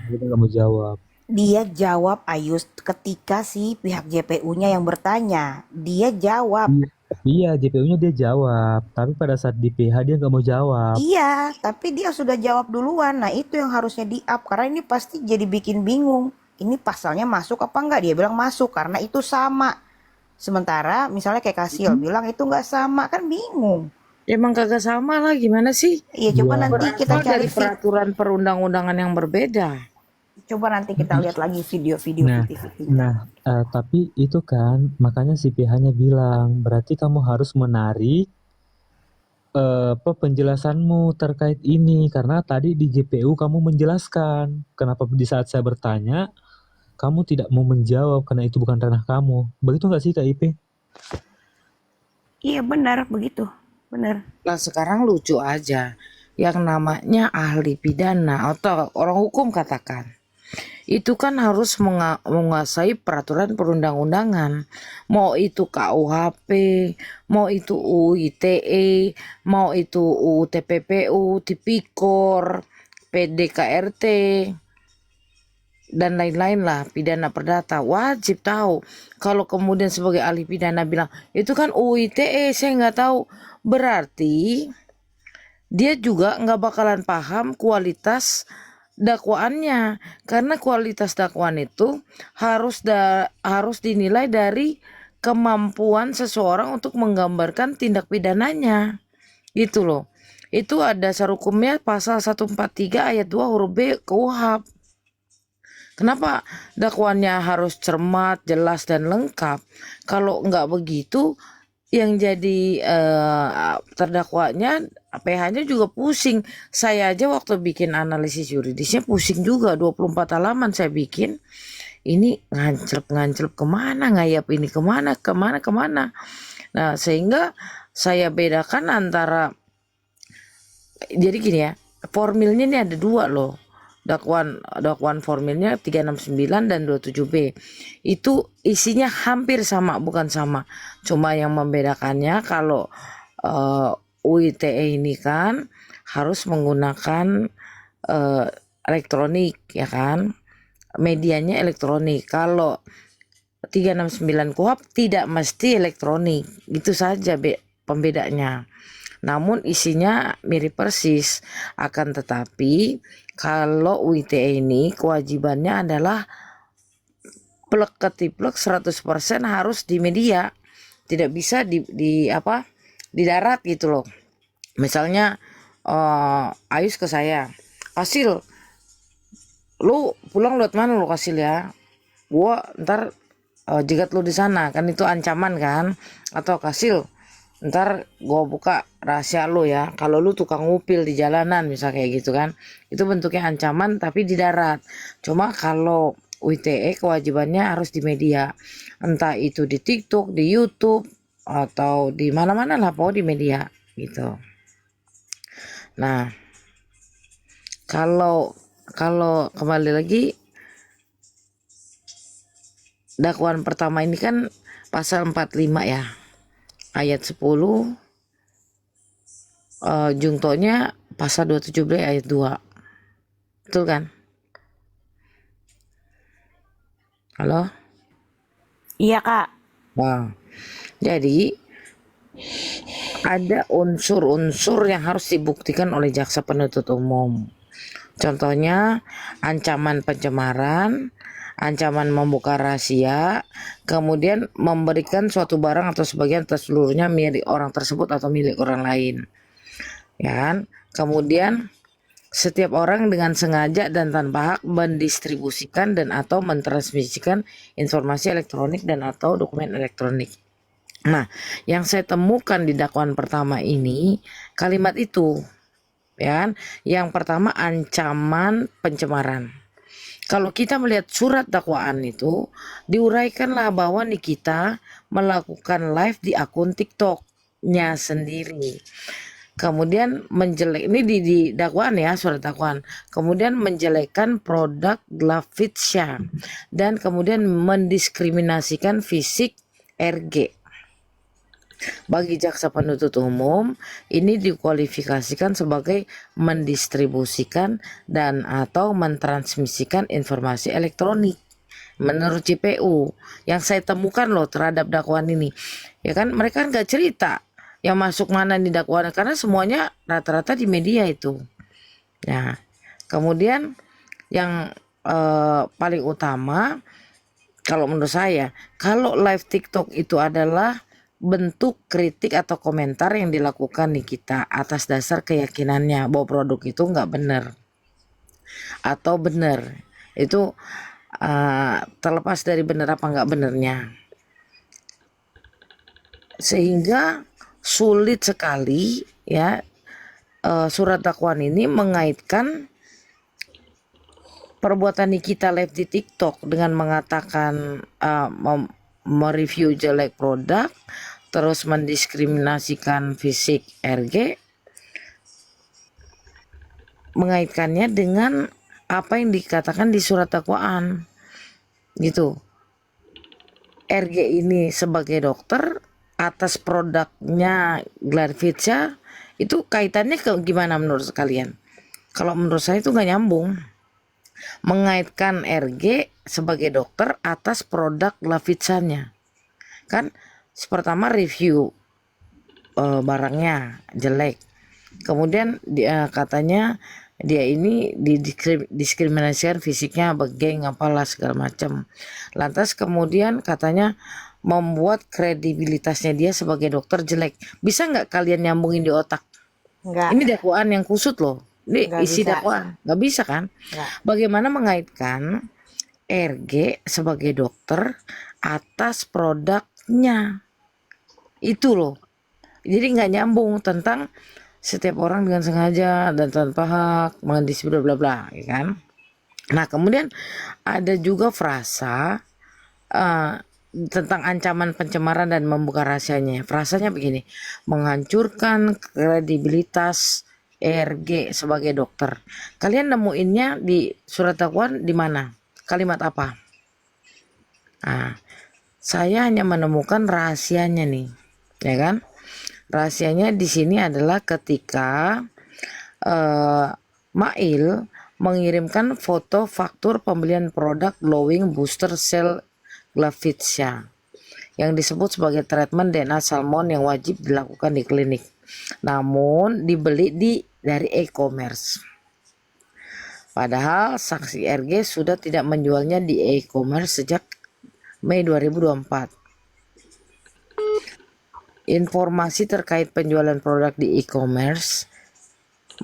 Dia nggak mau jawab. Dia jawab Ayus ketika si pihak JPU-nya yang bertanya. Dia jawab. Iya, JPU-nya dia jawab, tapi pada saat di PH dia nggak mau jawab. Iya, tapi dia sudah jawab duluan. Nah, itu yang harusnya di-up karena ini pasti jadi bikin bingung. Ini pasalnya masuk apa enggak? Dia bilang masuk karena itu sama. Sementara misalnya kayak Kasil bilang itu enggak sama, kan bingung. Emang kagak sama lah, gimana sih? Iya, coba nanti kita Berasal dari cari peraturan perundang-undangan yang berbeda. coba nanti kita lihat lagi video-video VT-VT. Tapi itu kan makanya si PH-nya bilang berarti kamu harus menarik penjelasanmu terkait ini, karena tadi di JPU kamu menjelaskan kenapa di saat saya bertanya kamu tidak mau menjawab karena itu bukan ranah kamu. Begitu nggak sih Kak IP? Iya benar begitu, benar. Lah sekarang lucu aja, yang namanya ahli pidana atau orang hukum katakan, itu kan harus menguasai peraturan perundang-undangan. Mau itu KUHP, mau itu UU ITE, mau itu UU TPPU, Tipikor, PDKRT, dan lain-lain lah, pidana perdata. Wajib tahu. Kalau kemudian sebagai ahli pidana bilang, itu kan UU ITE, saya nggak tahu. Berarti dia juga nggak bakalan paham kualitas dakwaannya, karena kualitas dakwaan itu harus dinilai dari kemampuan seseorang untuk menggambarkan tindak pidananya, gitu loh. Itu ada dasar hukumnya pasal 143 ayat 2 huruf B KUHP. Kenapa dakwaannya harus cermat, jelas, dan lengkap? Kalau nggak begitu, yang jadi terdakwanya PH-nya juga pusing. Saya aja waktu bikin analisis yuridisnya pusing juga, 24 halaman saya bikin. Ini nganclep kemana, ngayap ini kemana. Nah, sehingga saya bedakan antara, jadi gini ya, formilnya ini ada dua loh. Dakwaan formilnya 369 dan 27B. Itu isinya hampir sama, bukan sama. Cuma yang membedakannya kalau UITE ini kan harus menggunakan elektronik, ya kan? Medianya elektronik. Kalau 369 KUHP tidak mesti elektronik. Itu saja pembedanya. Namun isinya mirip persis. Akan tetapi kalau UITE ini kewajibannya adalah plek ketiplek 100% harus di media. Tidak bisa di darat gitu loh. Misalnya Ayus ke saya, Kasil, lu pulang lewat mana lu Kasil ya? Gua ntar jegat lu di sana, kan itu ancaman kan? Atau Kasil, ntar gue buka rahasia lu ya, kalau lu tukang ngupil di jalanan misal kayak gitu kan, itu bentuknya ancaman tapi di darat. Cuma kalau UITE kewajibannya harus di media, entah itu di TikTok, di YouTube, atau di mana-mana lah, pokoknya di media gitu. Nah, kalau kembali lagi, dakwaan pertama ini kan pasal 45 ya, ayat 10, jungtonya pasal 27B ayat 2. Betul kan? Halo? Iya kak. Nah, jadi ada unsur-unsur yang harus dibuktikan oleh jaksa penuntut umum. Contohnya ancaman pencemaran, ancaman membuka rahasia, kemudian memberikan suatu barang atau sebagian atau seluruhnya milik orang tersebut atau milik orang lain. Ya kan? Kemudian setiap orang dengan sengaja dan tanpa hak mendistribusikan dan atau mentransmisikan informasi elektronik dan atau dokumen elektronik. Nah, yang saya temukan di dakwaan pertama ini kalimat itu, ya kan? Yang pertama ancaman pencemaran. Kalau kita melihat surat dakwaan itu, diuraikanlah bahwa Nikita melakukan live di akun TikToknya sendiri. Kemudian ini di dakwaan ya, surat dakwaan. Kemudian menjelekkan produk Glavitsya dan kemudian mendiskriminasikan fisik RG. Bagi jaksa penuntut umum, ini dikualifikasikan sebagai mendistribusikan dan atau mentransmisikan informasi elektronik. Menurut JPU, yang saya temukan loh terhadap dakwaan ini, ya kan mereka nggak cerita yang masuk mana di dakwaan karena semuanya rata-rata di media itu. Nah, kemudian yang paling utama, kalau menurut saya, kalau live TikTok itu adalah bentuk kritik atau komentar yang dilakukan Nikita atas dasar keyakinannya bahwa produk itu nggak benar atau benar, itu terlepas dari benar apa nggak benernya, sehingga sulit sekali ya surat dakwaan ini mengaitkan perbuatan Nikita live di TikTok dengan mengatakan mereview jelek produk, terus mendiskriminasikan fisik RG, mengaitkannya dengan apa yang dikatakan di surat dakwaan gitu. RG ini sebagai dokter atas produknya Glarvitsa, itu kaitannya ke gimana menurut kalian? Kalau menurut saya itu nggak nyambung. Mengaitkan RG sebagai dokter atas produk Glarvitsanya. Kan pertama review barangnya jelek. Kemudian dia katanya dia ini didiskriminasikan fisiknya, begeng apalah segala macam. Lantas kemudian katanya membuat kredibilitasnya dia sebagai dokter jelek. Bisa nggak kalian nyambungin di otak? Nggak, Ini dakwaan yang kusut loh. Ini nggak isi bisa. dakwaan. Nggak bisa kan? Nggak. Bagaimana mengaitkan RG sebagai dokter atas produknya? Itu loh. Jadi nggak nyambung tentang setiap orang dengan sengaja dan tanpa hak mendiskriminasi bla bla bla, ya kan? Nah, kemudian ada juga frasa tentang ancaman pencemaran dan membuka rahasianya. Frasanya begini, menghancurkan kredibilitas RG sebagai dokter. Kalian nemuinnya di surat dakwaan di mana? Kalimat apa? Nah, saya hanya menemukan rahasianya nih, ya kan? Rahasianya di sini adalah ketika Mail mengirimkan foto faktur pembelian produk glowing booster cell Glarvitsa yang disebut sebagai treatment DNA salmon yang wajib dilakukan di klinik. Namun dibeli dari e-commerce. Padahal saksi RG sudah tidak menjualnya di e-commerce sejak Mei 2024. Informasi terkait penjualan produk di e-commerce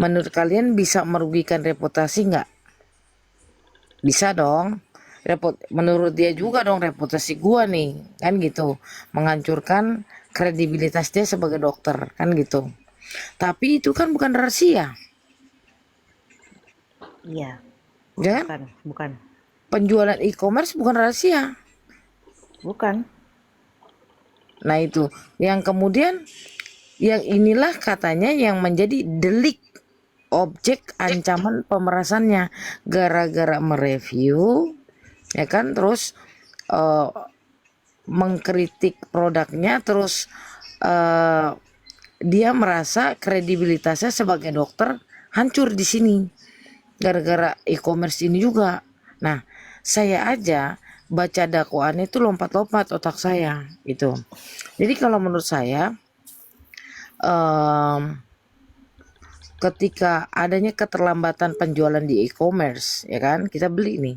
menurut kalian bisa merugikan reputasi nggak? Bisa dong. Menurut dia juga dong reputasi gua nih, kan gitu. Menghancurkan kredibilitas dia sebagai dokter, kan gitu. Tapi itu kan bukan rahasia, Iya, ya kan? bukan. Penjualan e-commerce bukan rahasia. Bukan. Nah itu yang kemudian yang inilah katanya yang menjadi delik objek ancaman pemerasannya gara-gara mereview, ya kan, terus mengkritik produknya, terus dia merasa kredibilitasnya sebagai dokter hancur di sini gara-gara e-commerce ini juga. Nah, saya aja baca dakwaan itu lompat-lompat otak saya gitu. Jadi kalau menurut saya ketika adanya keterlambatan penjualan di e-commerce, ya kan, kita beli nih,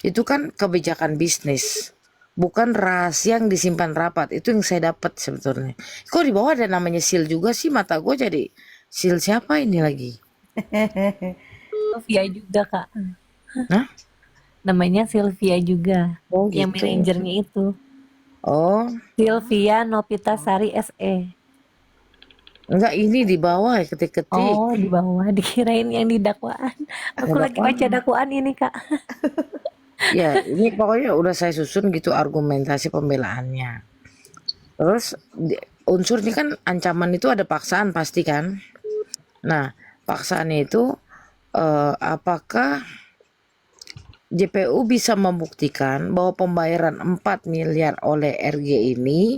itu kan kebijakan bisnis, bukan rahasia yang disimpan rapat. Itu yang saya dapat sebetulnya. Kok di bawah ada namanya seal juga sih, mata gue jadi seal siapa ini lagi? Sylvia juga kak, Hah? namanya Sylvia juga, Oh yang gitu. manajernya itu Oh Sylvia Nopitasari SE. enggak, ini di bawah ya, ketik-ketik. Oh, di bawah, dikirain yang di dakwaan. Aku lagi Dakwaan. baca dakwaan ini kak. Ya, ini pokoknya udah saya susun gitu argumentasi pembelaannya. Terus unsurnya kan ancaman itu ada paksaan pasti kan. Nah, paksaannya itu apakah JPU bisa membuktikan bahwa pembayaran 4 miliar oleh RG ini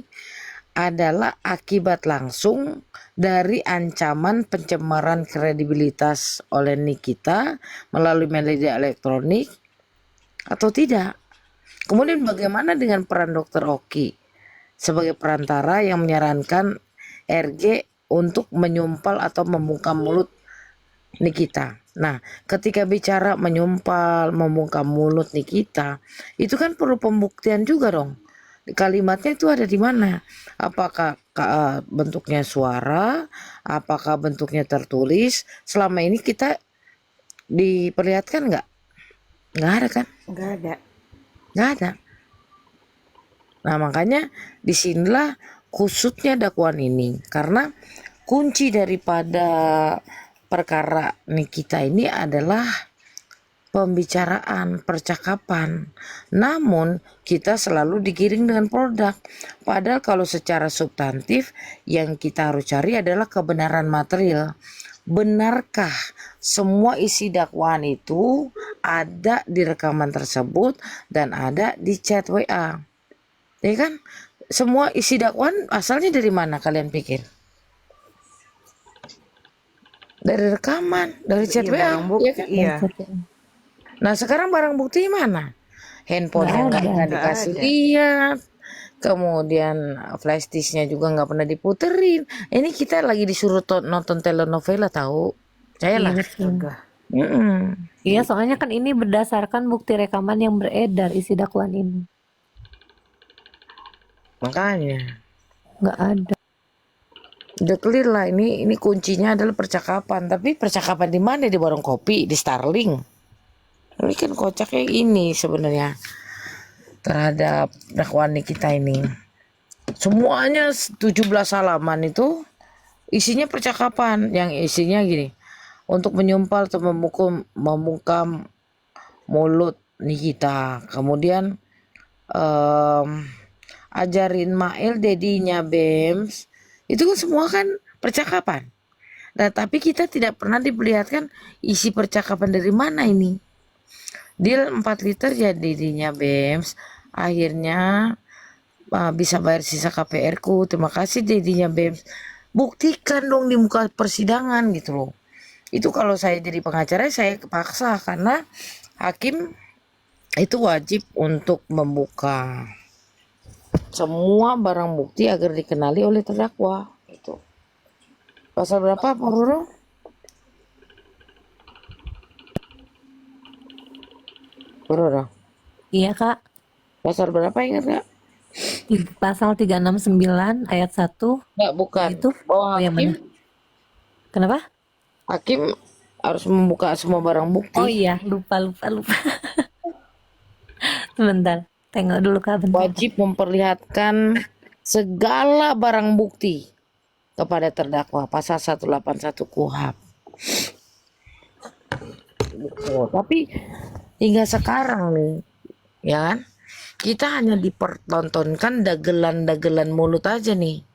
adalah akibat langsung dari ancaman pencemaran kredibilitas oleh Nikita melalui media elektronik atau tidak? Kemudian bagaimana dengan peran Dr. Oki sebagai perantara yang menyarankan RG untuk menyumpal atau membungkam mulut Nikita? Nah, ketika bicara menyumpal, membungkam mulut Nikita, itu kan perlu pembuktian juga dong. Kalimatnya itu ada di mana? Apakah bentuknya suara? Apakah bentuknya tertulis? Selama ini kita diperlihatkan nggak? Nggak ada kan? Nggak ada. Nggak ada. Nah, makanya disinilah kusutnya dakwaan ini. Karena kunci daripada perkara Nikita ini adalah pembicaraan, percakapan. Namun, kita selalu digiring dengan produk. Padahal kalau secara substantif, yang kita harus cari adalah kebenaran material. Benarkah semua isi dakwaan itu ada di rekaman tersebut dan ada di chat WA? Ya kan? Semua isi dakwaan asalnya dari mana kalian pikir? Dari rekaman, dari chat Iya, WA, barang bukti. ya kan? Iya. Nah sekarang barang bukti mana? Handphonenya Nggak nggak ada. Nggak dikasih ada. lihat, kemudian flash disknya juga nggak pernah diputerin. Ini kita lagi disuruh nonton telenovela tahu, saya Iya lah. betul. Astaga. Iya, soalnya kan ini berdasarkan bukti rekaman yang beredar isi dakwaan ini. Makanya Nggak ada. udah clear lah, ini kuncinya adalah percakapan. Tapi percakapan di mana? Di warung kopi, di Starling. Ini kan kocaknya ini sebenarnya terhadap dakwaan kita ini. Semuanya 17 halaman itu isinya percakapan yang isinya gini. Untuk menyumpal atau membungkam mulut Nikita. Kemudian ajarin Mail dedinya Bems. Itu kan semua kan percakapan. Nah, tapi kita tidak pernah diperlihatkan isi percakapan dari mana ini. Deal 4 liter jadinya Bems. Akhirnya bisa bayar sisa KPR ku. Terima kasih jadinya Bems. Buktikan dong di muka persidangan gitu loh. Itu kalau saya jadi pengacara saya kepaksa karena hakim itu wajib untuk membuka semua barang bukti agar dikenali oleh terdakwa. Itu. Pasal berapa Pak Roro? Roro. Iya, Kak. Pasal berapa ingat nggak? Pasal 369 ayat 1 Nggak, bukan. itu. Bahwa Oh, yang mana? Kenapa? hakim harus membuka semua barang bukti. Oh iya, lupa. Sebentar. Tengok dulu, Kak, bentar. Wajib memperlihatkan segala barang bukti kepada terdakwa. Pasal 181 KUHP. Oh, tapi hingga sekarang nih, ya kan? Kita hanya dipertontonkan dagelan-dagelan mulut aja nih.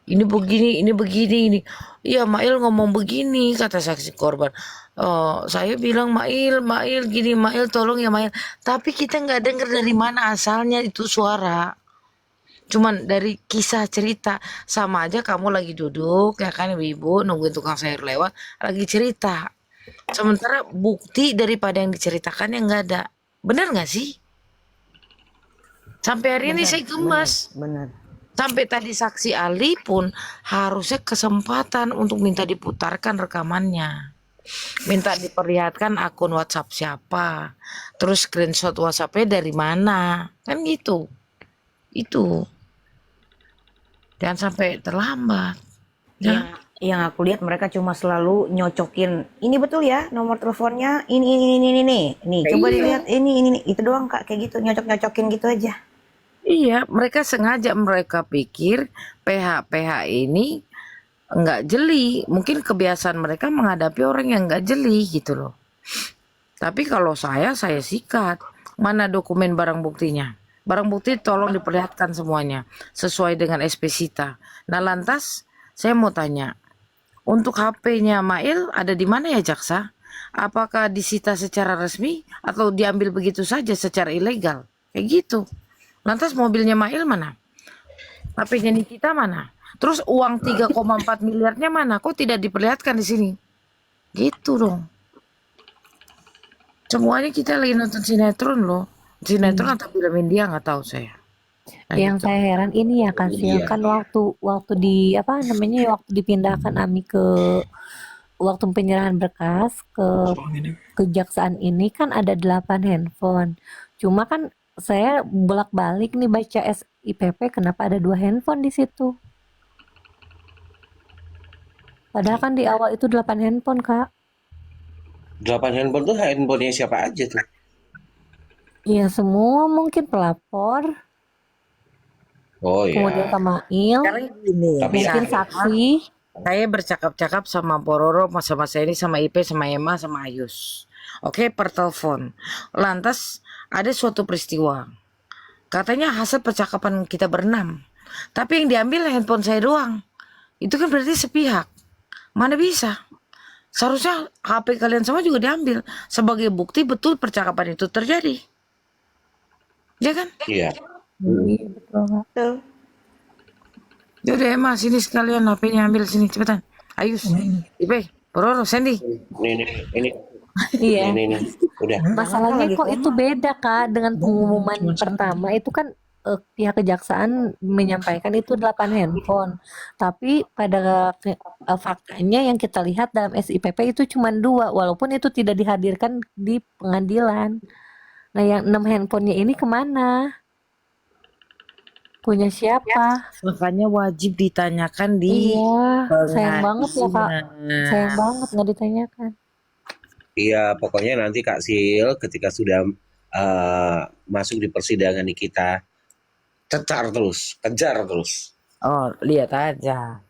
Ini begini, ini. Iya, Mail ngomong begini, kata saksi korban. Saya bilang Mail gini, Mail tolong ya Mail. Tapi kita nggak dengar dari mana asalnya itu suara. Cuman dari kisah cerita. Sama aja kamu lagi duduk, ya kan ibu nungguin tukang sayur lewat, lagi cerita. Sementara bukti daripada yang diceritakan yang nggak ada. Benar nggak sih? Sampai hari ini saya gemas. Benar. Sampai tadi saksi ahli pun harusnya kesempatan untuk minta diputarkan rekamannya. Minta diperlihatkan akun WhatsApp siapa. Terus screenshot WhatsApp-nya dari mana. Kan gitu. Itu. Jangan sampai terlambat. Ya. Yang aku lihat mereka cuma selalu nyocokin. Ini betul ya nomor teleponnya. Ini. Nih, coba Iya. dilihat ini. Itu doang Kak, kayak gitu nyocok-nyocokin gitu aja. Iya, mereka sengaja mereka pikir PH ini nggak jeli. Mungkin kebiasaan mereka menghadapi orang yang nggak jeli gitu loh. Tapi kalau saya sikat. Mana dokumen barang buktinya? Barang bukti tolong diperlihatkan semuanya sesuai dengan SP Sita. Nah lantas saya mau tanya, untuk HP-nya Mail ada di mana ya jaksa? Apakah disita secara resmi atau diambil begitu saja secara ilegal? Kayak gitu. Lantas mobilnya Mail mana? HP-nya Nikita mana? Terus uang 3,4 miliarnya mana? Kok tidak diperlihatkan di sini? Gitu dong. Semuanya kita lagi nonton sinetron loh. Sinetron atau film India nggak tahu saya. Nah, Yang gitu. saya heran ini ya Kasil, kan waktu di apa namanya waktu dipindahkan Ami ke waktu penyerahan berkas ke kejaksaan ini kan ada 8 handphone. Cuma kan saya bolak-balik nih baca SIPP kenapa ada 2 handphone di situ. Padahal kan di awal itu 8 handphone, Kak. 8 handphone tuh handphonenya siapa aja tuh? Ya semua mungkin pelapor, Oh kemudian ya. Kamail, Sekarang gini, Tapi mungkin ya, saksi. saya bercakap-cakap sama Pororo, sama ini, sama Ipe, sama Emma, sama Ayus. Oke, per telepon. Lantas ada suatu peristiwa. Katanya hasil percakapan kita berenam. Tapi yang diambil handphone saya doang. Itu kan berarti sepihak. Mana bisa? Seharusnya HP kalian semua juga diambil sebagai bukti betul percakapan itu terjadi. Ya kan? Iya. Iya, betul, Kak. Betul. Yaudah Emma, sini sekalian HP-nya ambil sini cepetan. Ayus, Ipe, Pororo, Sandy. Ini. Iya. Ini. Udah. Masalahnya lagi kok itu koma. beda, Kak, dengan pengumuman pertama itu kan pihak kejaksaan menyampaikan itu 8 handphone. Tapi pada faktanya yang kita lihat dalam SIPP itu cuma 2, walaupun itu tidak dihadirkan di pengadilan. Nah, yang 6 handphonenya ini kemana? Punya siapa? Makanya wajib ditanyakan di Iya, sayang banget ya, Kak. pengadilan. Sayang banget nggak ditanyakan. Iya, pokoknya nanti Kak Sil ketika sudah masuk di persidangan di kita, kejar terus. Oh, lihat aja.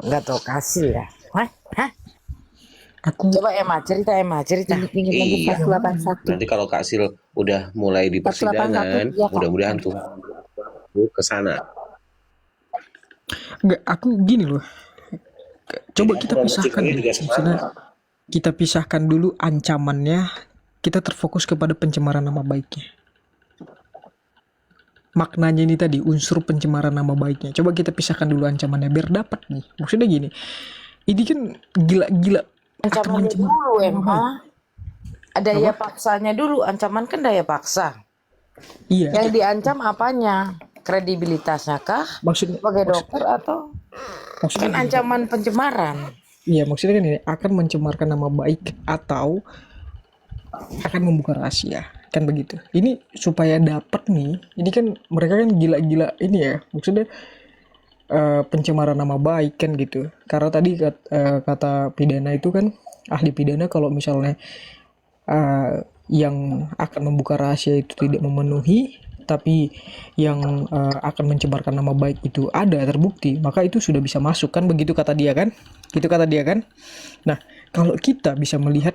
Nggak tahu kasih ya. Hah? Aku Coba Emma, cerita. Ingat lagi Iya. pas 81. Nanti kalau Kak Sil udah mulai di Pas 81, persidangan, iya, Kak. mudah-mudahan tuh ke sana. nggak, aku gini loh. Coba Jadi kita aku mau pisahkan ceritanya deh. juga Misalnya semangat. kita pisahkan dulu ancamannya. Kita terfokus kepada pencemaran nama baiknya. Maknanya ini tadi unsur pencemaran nama baiknya. Coba kita pisahkan dulu ancamannya biar dapat nih. Maksudnya gini. Ini kan gila-gila akan Ancamannya mencemar dulu nama Emma. baik. Daya paksanya dulu. Ancaman kan daya paksa. Iya. Yang diancam apanya? Kredibilitasnya kah? Maksudnya Sebagai dokter atau maksudnya kan gini. ancaman pencemaran? Iya, maksudnya kan ini akan mencemarkan nama baik atau akan membuka rahasia, kan begitu. Ini supaya dapat nih, ini kan mereka kan gila-gila ini ya, maksudnya pencemaran nama baik kan gitu. Karena tadi kata pidana itu kan ahli pidana kalau misalnya yang akan membuka rahasia itu tidak memenuhi, tapi yang akan mencemarkan nama baik itu ada terbukti, maka itu sudah bisa masuk kan begitu kata dia kan? Itu kata dia kan? Nah, kalau kita bisa melihat,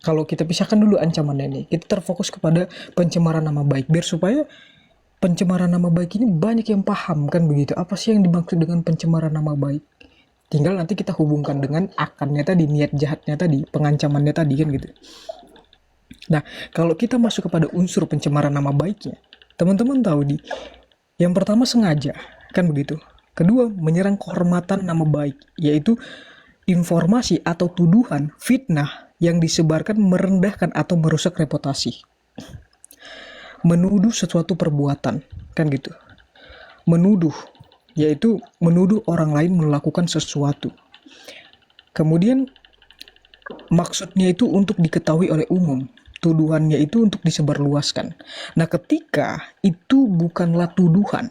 kalau kita pisahkan dulu ancamannya ini, kita terfokus kepada pencemaran nama baik biar supaya pencemaran nama baik ini banyak yang paham kan begitu. Apa sih yang dimaksud dengan pencemaran nama baik? Tinggal nanti kita hubungkan dengan akannya tadi, niat jahatnya tadi, pengancamannya tadi kan gitu. Nah, kalau kita masuk kepada unsur pencemaran nama baiknya, teman-teman tahu yang pertama sengaja, kan begitu. Kedua, menyerang kehormatan nama baik, yaitu informasi atau tuduhan, fitnah yang disebarkan merendahkan atau merusak reputasi. Menuduh sesuatu perbuatan, kan gitu. Menuduh, yaitu menuduh orang lain melakukan sesuatu. Kemudian, maksudnya itu untuk diketahui oleh umum. Tuduhannya itu untuk disebarluaskan. Nah, ketika itu bukanlah tuduhan,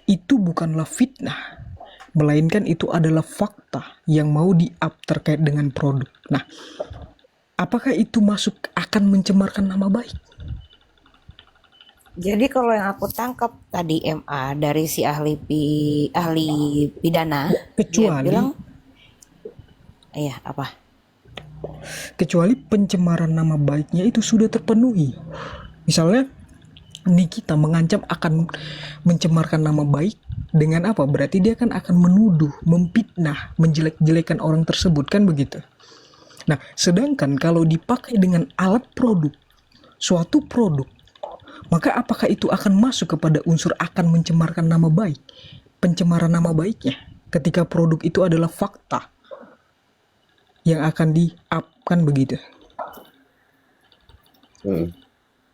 itu bukanlah fitnah, melainkan itu adalah fakta yang mau di-up terkait dengan produk. Nah, apakah itu masuk akan mencemarkan nama baik? Jadi kalau yang aku tangkap tadi MA dari si ahli pidana, dia Kecuali bilang, iya apa? kecuali pencemaran nama baiknya itu sudah terpenuhi. Misalnya Nikita mengancam akan mencemarkan nama baik dengan apa? Berarti dia kan akan menuduh, memfitnah, menjelek-jelekan orang tersebut kan begitu. Nah, sedangkan kalau dipakai dengan alat produk, suatu produk, maka apakah itu akan masuk kepada unsur akan mencemarkan nama baik? Pencemaran nama baiknya ketika produk itu adalah fakta yang akan di-up kan begitu.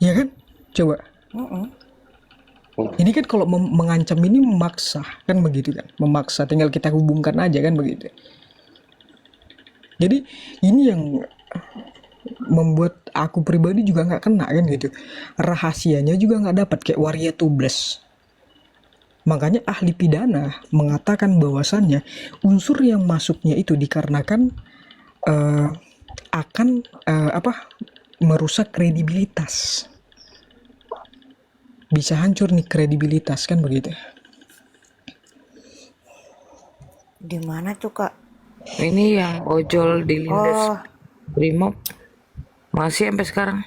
Ya kan? Coba. Ini kan kalau mengancam ini memaksa kan begitu kan? Memaksa, tinggal kita hubungkan aja kan begitu. Jadi ini yang membuat aku pribadi juga nggak kena kan gitu. Rahasianya juga nggak dapat kayak waria tubles. Makanya ahli pidana mengatakan bahwasannya unsur yang masuknya itu dikarenakan akan merusak kredibilitas. Bisa hancur nih kredibilitas kan begitu. Di mana tuh Kak? Ini yang ojol di Lindes Oh, Brimob. Masih sampai sekarang.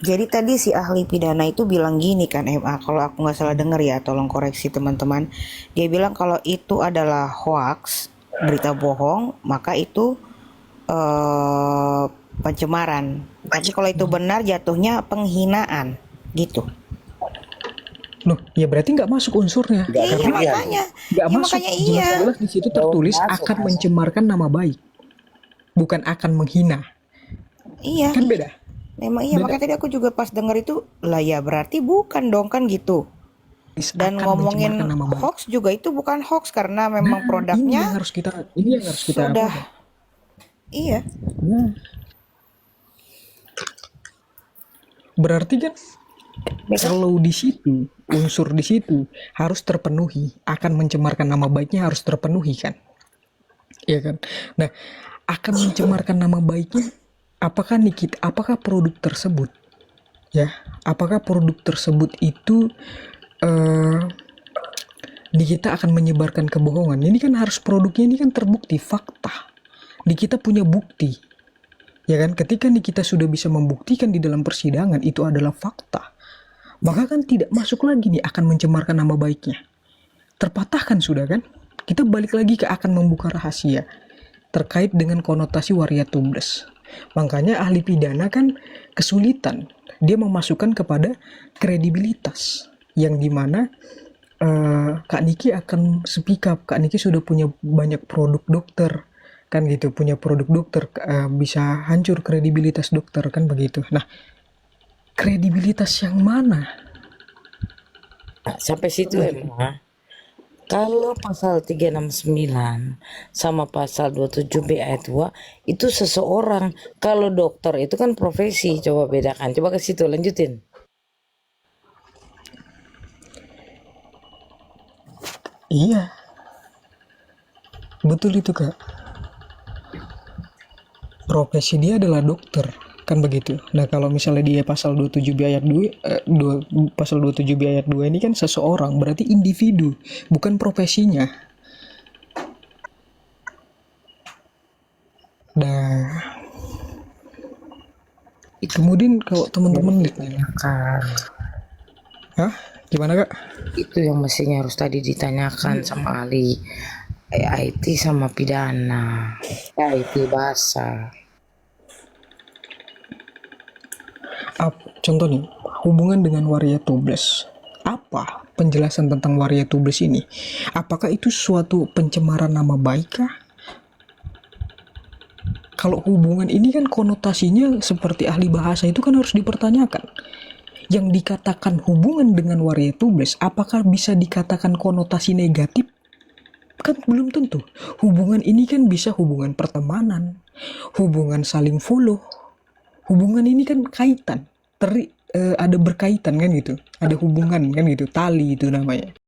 Jadi tadi si ahli pidana itu bilang gini kan MA, kalau aku nggak salah dengar ya, tolong koreksi teman-teman. Dia bilang kalau itu adalah hoax, berita bohong, maka itu pencemaran. Tapi kalau itu benar jatuhnya penghinaan, gitu. Loh, ya berarti nggak masuk unsurnya. Iya Karena makanya, nggak ya masuk. makanya iya. Jelas-jelas di situ tertulis akan mencemarkan nama baik, bukan akan menghina. Iya, Kan beda. memang iya. Beda. Makanya tadi aku juga pas dengar itu, lah ya berarti bukan dong kan gitu. Dan Akan ngomongin mencemarkan nama baik. hoax juga itu bukan hoax karena memang Nah, ini yang produknya harus kita sudah, apa? iya. Nah, berarti kan kalau di situ unsur di situ harus terpenuhi, akan mencemarkan nama baiknya harus terpenuhi kan, ya kan? Nah, akan mencemarkan nama baiknya, apakah produk tersebut, ya, apakah produk tersebut itu di kita akan menyebarkan kebohongan? Ini kan harus produknya ini kan terbukti fakta, di kita punya bukti, ya kan? Ketika nih kita sudah bisa membuktikan di dalam persidangan itu adalah fakta, maka kan tidak masuk lagi nih akan mencemarkan nama baiknya. Terpatahkan sudah kan? Kita balik lagi ke akan membuka rahasia terkait dengan konotasi waria tubles. Makanya ahli pidana kan kesulitan. Dia memasukkan kepada kredibilitas yang dimana Kak Niki akan speak up. Kak Niki sudah punya banyak produk dokter kan gitu, punya produk dokter, bisa hancur kredibilitas dokter kan begitu. Nah, kredibilitas yang mana? Nah, sampai situ emang. Kalau pasal 369 sama pasal 27B ayat 2 itu seseorang. Kalau dokter itu kan profesi, coba bedakan. Coba ke situ lanjutin. Iya, betul itu Kak. Profesi dia adalah dokter, kan begitu. Nah, kalau misalnya dia pasal 27B ayat 2, pasal 27B ayat 2 ini kan seseorang, berarti individu, bukan profesinya. Nah, kemudian kalau teman-teman lihat, Kan hah? Gimana Kak? itu yang mestinya harus tadi ditanyakan sama ahli IT sama pidana, IT bahasa. Contoh nih, hubungan dengan waria tubles. Apa penjelasan tentang waria tubles ini? Apakah itu suatu pencemaran nama baik kah? Kalau hubungan ini kan konotasinya seperti ahli bahasa itu kan harus dipertanyakan. Yang dikatakan hubungan dengan waria tubles, apakah bisa dikatakan konotasi negatif? Kan belum tentu. Hubungan ini kan bisa hubungan pertemanan, hubungan saling follow. Hubungan ini kan kaitan, ada berkaitan kan gitu, ada hubungan kan gitu, tali itu namanya.